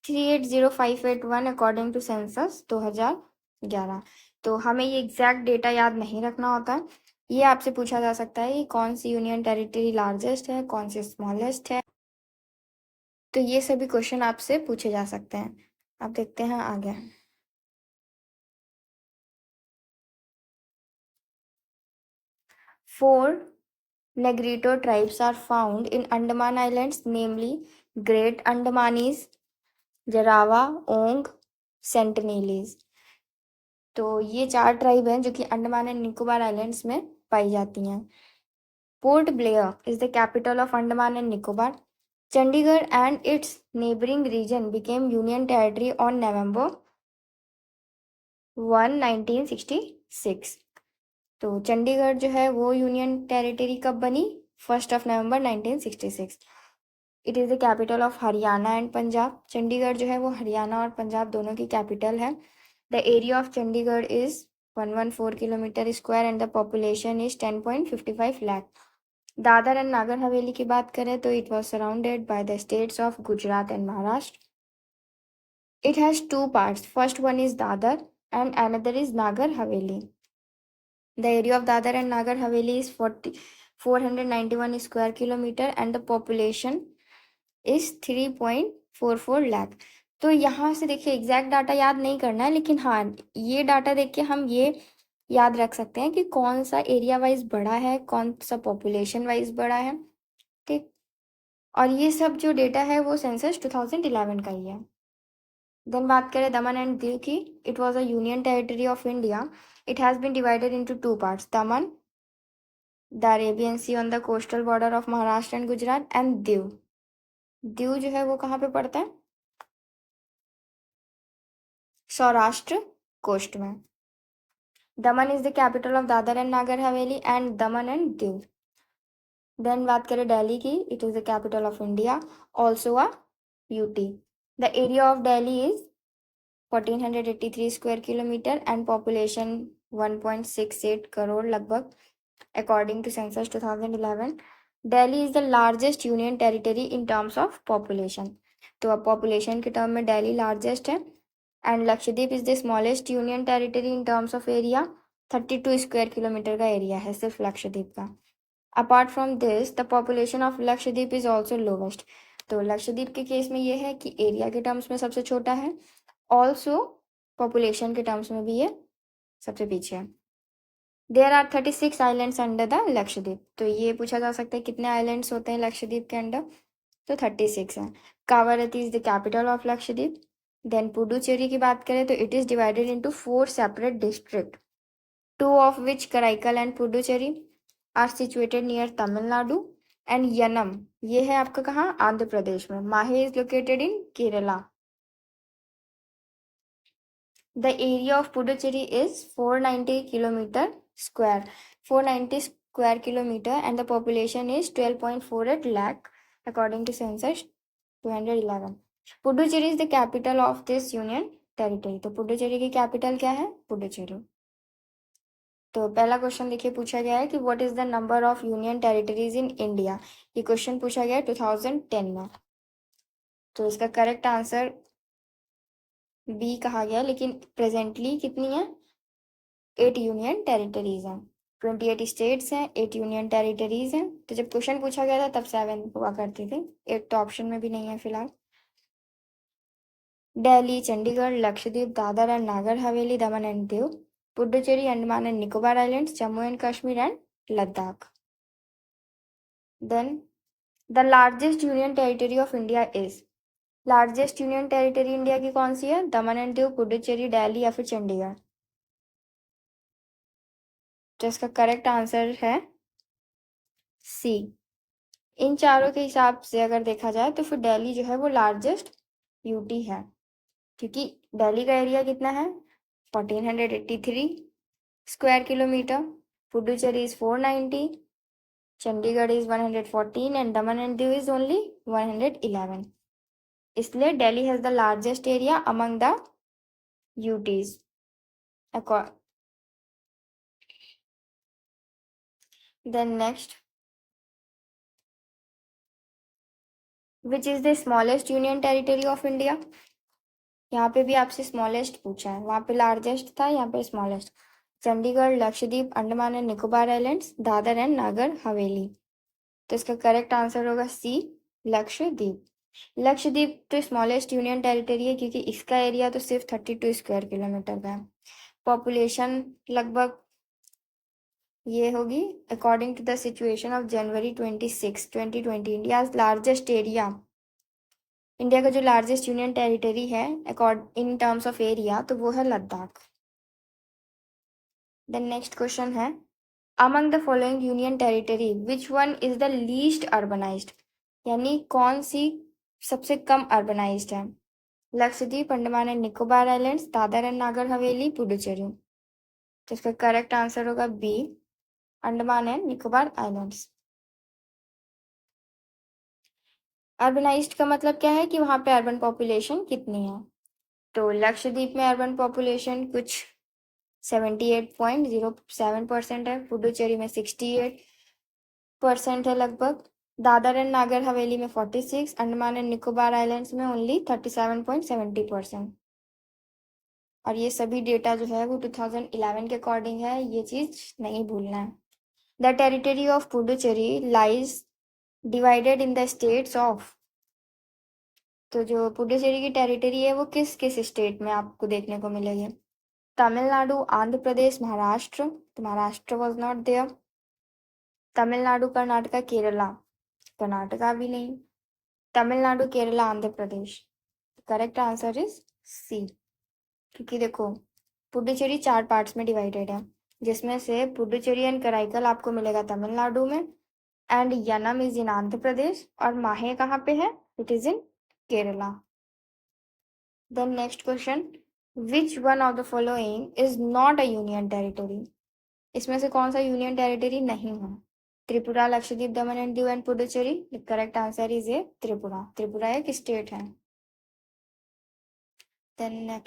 380581 according to census 2011। तो हमें ये exact data याद नहीं रखना होता है। ये आपसे पूछा जा सकता है कि कौन सी यूनियन टेरिटरी लार्जेस्ट है, कौन सी स्मॉलेस्ट है। तो ये सभी क्वेश्चन आपसे पूछे जा सकते हैं। अब देखते हैं आगे। 4 Negrito tribes are found in Andaman Islands, namely Great Andamanese, Jarawa, Ong, Sentinelese। तो ये 4 ट्राइब हैं जो कि अंडमान एंड निकोबार आइलैंड्स में पाई जाती हैं। Port Blair is the capital of Andaman and Nicobar. Chandigarh and its neighbouring region became union territory on November 1, 1966। तो चंडीगढ़ जो है वो यूनियन टेरिटरी कब बनी? 1 November 1966। It is the capital of Haryana and Punjab. Chandigarh जो है वो हरियाणा और पंजाब दोनों की कैपिटल है। The area of Chandigarh is 114 kilometre square and the population is 10.55 lakh. Dadar and Nagar हवेली की बात करें तो it was surrounded by the states of Gujarat and Maharashtra. It has 2 parts. First one is Dadar and another is Nagar Haveli. The area of Dadar and Nagar Haveli is 491 square kilometer and the population is 3.44 lakh. तो यहाँ से देखिए exact data याद नहीं करना है, लेकिन हाँ ये डाटा देख के हम ये याद रख सकते हैं कि कौन सा एरिया वाइज बड़ा है, कौन सा पॉपुलेशन वाइज बड़ा है। ठीक, और ये सब जो डेटा है वो सेंसस 2011 का ही है। देन बात करें दमन एंड दीव की। It was a union territory of India. It has been divided into 2 parts, Daman, the Arabian sea on the coastal border of Maharashtra and Gujarat, and Diu. Diu जो है वो कहाँ पे पड़ता है? सौराष्ट्र कोस्ट में। दमन is the capital of Dadar and Nagar Haveli and Daman and Diu. Then बात करें दिल्ली की। It is the capital of India, also a UT. The area of Delhi is 1483 square kilometre and population 1.68 crore लगभग according to census 2011। Delhi is the largest union territory in terms of population. तो अब population के term में Delhi largest है। And Lakshadweep is the smallest union territory in terms of area. 32 square kilometre का area है सिर्फ लक्षद्वीप का। Apart from this the population of Lakshadweep is also lowest. तो लक्षद्वीप के केस में ये है कि एरिया के टर्म्स में सबसे छोटा है, ऑल्सो पॉपुलेशन के टर्म्स में भी ये सबसे पीछे है। There are 36 islands under the Lakshadweep. तो ये पूछा जा सकता है कितने आइलैंड्स होते हैं लक्षद्वीप के अंडर? तो 36 हैं। Kavaratti is the capital of Lakshadweep. Then Puducherry की बात करें तो it is divided into 4 separate district, 2 of which Karaikal and Puducherry are situated near Tamil Nadu and Yanam ये है आपका कहाँ? आंध्र प्रदेश में। Mahe is located in Kerala. The area of Puducherry is 490 kilometer square, 490 square kilometer, and the population is 12.48 lakh according to census 211। Puducherry is the capital of this union territory। तो पुडुचेरी की capital क्या है? पुडुचेरी। तो पहला क्वेश्चन देखिए पूछा गया है कि what is the number of union territories in India. ये क्वेश्चन पूछा गया है 2010 में। तो इसका करेक्ट आंसर बी कहा गया, लेकिन प्रेजेंटली कितनी है? 8 यूनियन टेरिटरीज हैं। 28 स्टेट्स हैं, 8 यूनियन टेरिटरीज हैं। तो जब क्वेश्चन पूछा गया था तब 7 हुआ करती थी, 8 तो ऑप्शन में भी नहीं है फिलहाल। Delhi, Chandigarh, Lakshadweep, Dadra and Nagar Haveli, Daman and Diu, Puducherry, Andaman and Nicobar islands, Jammu and Kashmir and Ladakh. Then the largest union territory of India is. Largest union territory India की कौन सी है? दमन एंड दीव, पुडुचेरी, दिल्ली या फिर चंडीगढ़। तो इसका करेक्ट आंसर है सी। इन चारों के हिसाब से अगर देखा जाए तो फिर दिल्ली जो है वो लार्जेस्ट यूटी है, क्योंकि दिल्ली का एरिया कितना है? 1483 square kilometre. Puducherry is 490, Chandigarh is 114 and Daman and Diu is only 111. इसलिए Delhi has the largest area among the UTs. Then next, which is the smallest union territory of India? यहाँ पे भी आपसे smallest पूछा है, वहाँ पे largest था, यहाँ पे smallest. Chandigarh, Lakshadweep, Andaman and Nicobar islands, Dadra and Nagar हवेली. तो इसका करेक्ट आंसर होगा सी, लक्षद्वीप. लक्षद्वीप तो स्मॉलेस्ट यूनियन टेरिटरी है क्योंकि इसका एरिया तो सिर्फ 32 स्क्वायर किलोमीटर का है. पॉपुलेशन लगभग ये होगी according to the situation of January 26, 2020. India largest area, India का जो लार्जेस्ट यूनियन टेरिटरी है इन टर्म्स ऑफ एरिया, तो वो है लद्दाख. देन नेक्स्ट क्वेश्चन है, among the following union territory which one is the least urbanised? यानी कौन सी सबसे कम अर्बनाइज्ड है? Lakshadweep, Andaman and Nicobar islands, Dadra and Nagar Haveli, Puducherry. तो इसका करेक्ट आंसर होगा B, Andaman and Nicobar islands. Urbanized का मतलब क्या है कि वहाँ पे अर्बन पॉपुलेशन कितनी है. तो लक्षद्वीप में अर्बन पॉपुलेशन कुछ 78.07% है, पुडुचेरी में 68% है लगभग, दादर एंड नागर हवेली में 46, अंडमान एंड निकोबार आइलैंड्स में ओनली 37.70%. और ये सभी डेटा जो है वो 2011 के अकॉर्डिंग है, ये चीज नहीं भूलना है. The territory of Puducherry lies divided in the states of. तो जो पुडुचेरी की टेरिटरी है वो किस किस स्टेट में आपको देखने को मिलेगी? तमिलनाडु, आंध्र प्रदेश, महाराष्ट्र. तो Maharashtra was not there. Tamil Nadu, Karnataka, Kerala. Karnataka भी नहीं. Tamil Nadu, Kerala, Andhra Pradesh. Correct answer is C. क्योंकि देखो पुडुचेरी 4 पार्ट्स में डिवाइडेड है, जिसमें से पुडुचेरी एंड कराईकल आपको मिलेगा तमिलनाडु में, and Yanam is in Andhra Pradesh, और माहे कहाँ पे है? It is in Kerala. Then next question, which one of the following is not a union territory? इसमें से कौन सा यूनियन टेरिटरी नहीं है? Tripura, Lakshadweep, Daman and Diu and Puducherry. The correct answer is A Tripura. Tripura एक स्टेट है. Then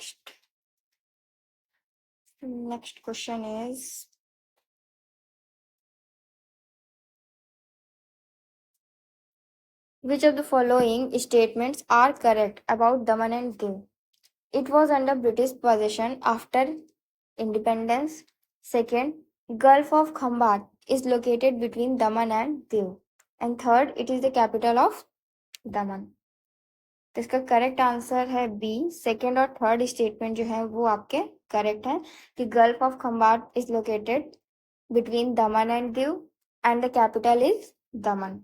next question is, which of the following statements are correct about Daman and Diu? It was under British possession after independence. Second, Gulf of Khambat is located between Daman and Diu. And third, it is the capital of Daman. तो इसका correct answer है B. Second और third statement जो है वो आपके correct है कि gulf of खम्बाट is located between Daman and Diu and the capital is Daman.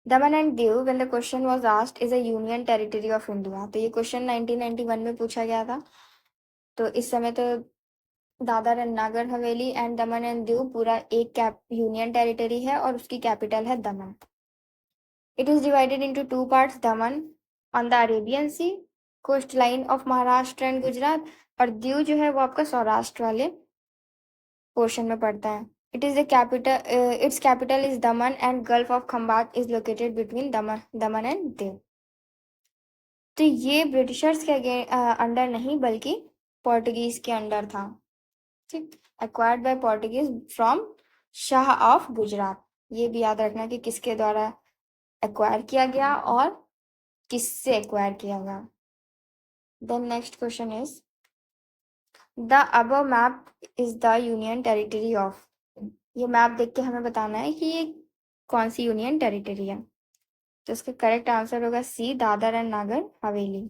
Daman and Diu when the question was asked is a union territory of India. तो ये क्वेश्चन 1991 में पूछा गया था. तो इस समय तो Dadar and Nagar Haveli and Daman and Diu पूरा एक यूनियन टेरिटरी है और उसकी कैपिटल है दमन. It is divided into 2 parts, Daman on the Arabian Sea, coastline of Maharashtra and Gujarat, और दीव जो है वो आपका सौराष्ट्र वाले पोर्शन में पड़ता है. It is the capital, its capital is Daman and Gulf of Khambat is located between Daman and Diu. तो ये ब्रिटिशर्स के अंडर नहीं बल्कि पोर्टुगीज के अंडर था. ठीक, acquired by Portuguese from Shah of Gujarat. ये भी याद रखना कि किसके द्वारा एक्वायर किया गया और किससे एक्वायर किया गया. Then next question is, the above map is the union territory of. ये मैप देख के हमें बताना है कि ये कौन सी यूनियन टेरिटरी है. तो इसका करेक्ट आंसर होगा सी, Dadar and Nagar Haveli.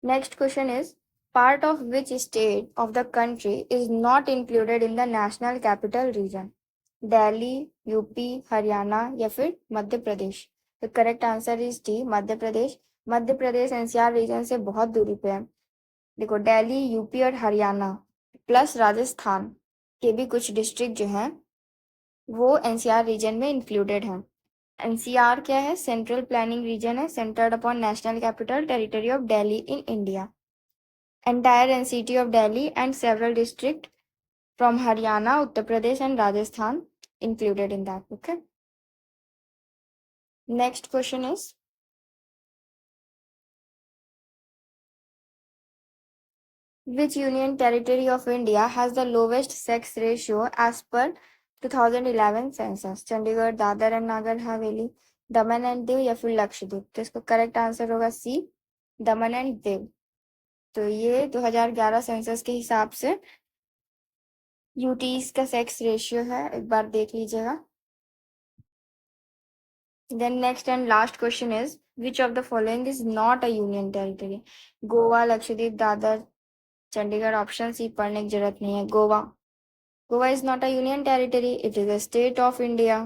Next question is, part of which state of the country is not included in the national capital reason? Delhi, UP, Haryana या फिर मध्य प्रदेश. तो correct answer is D, Madhya Pradesh. Madhya Pradesh NCR region से बहुत दूरी पे है. देखो दिल्ली, यूपी और हरियाणा प्लस राजस्थान के भी कुछ डिस्ट्रिक्ट जो हैं वो एनसीआर रीजन में इंक्लूडेड हैं. एनसीआर क्या है? सेंट्रल प्लानिंग रीजन है, centred upon national capital territory of Delhi in India. entire NCT of Delhi and several districts from Haryana, Uttar Pradesh, and Rajasthan included in that. Okay. Next question is, which union territory of India has the lowest sex ratio as per 2011 census? Chandigarh, Dadar and Nagar Haveli, Daman and Diu या फिर लक्षद्वीप? तो इसका correct answer होगा सी, दमन and Diu. तो ये 2011 census के हिसाब से यूटीज का सेक्स रेशियो है, एक बार देख लीजिएगा। Then next and last question is, which of the following is not a union territory? Goa, Lakshadweep, Dadra, Chandigarh. Option C पढ़ने की जरूरत नहीं है, Goa. Goa is not a union territory, it is a state of India.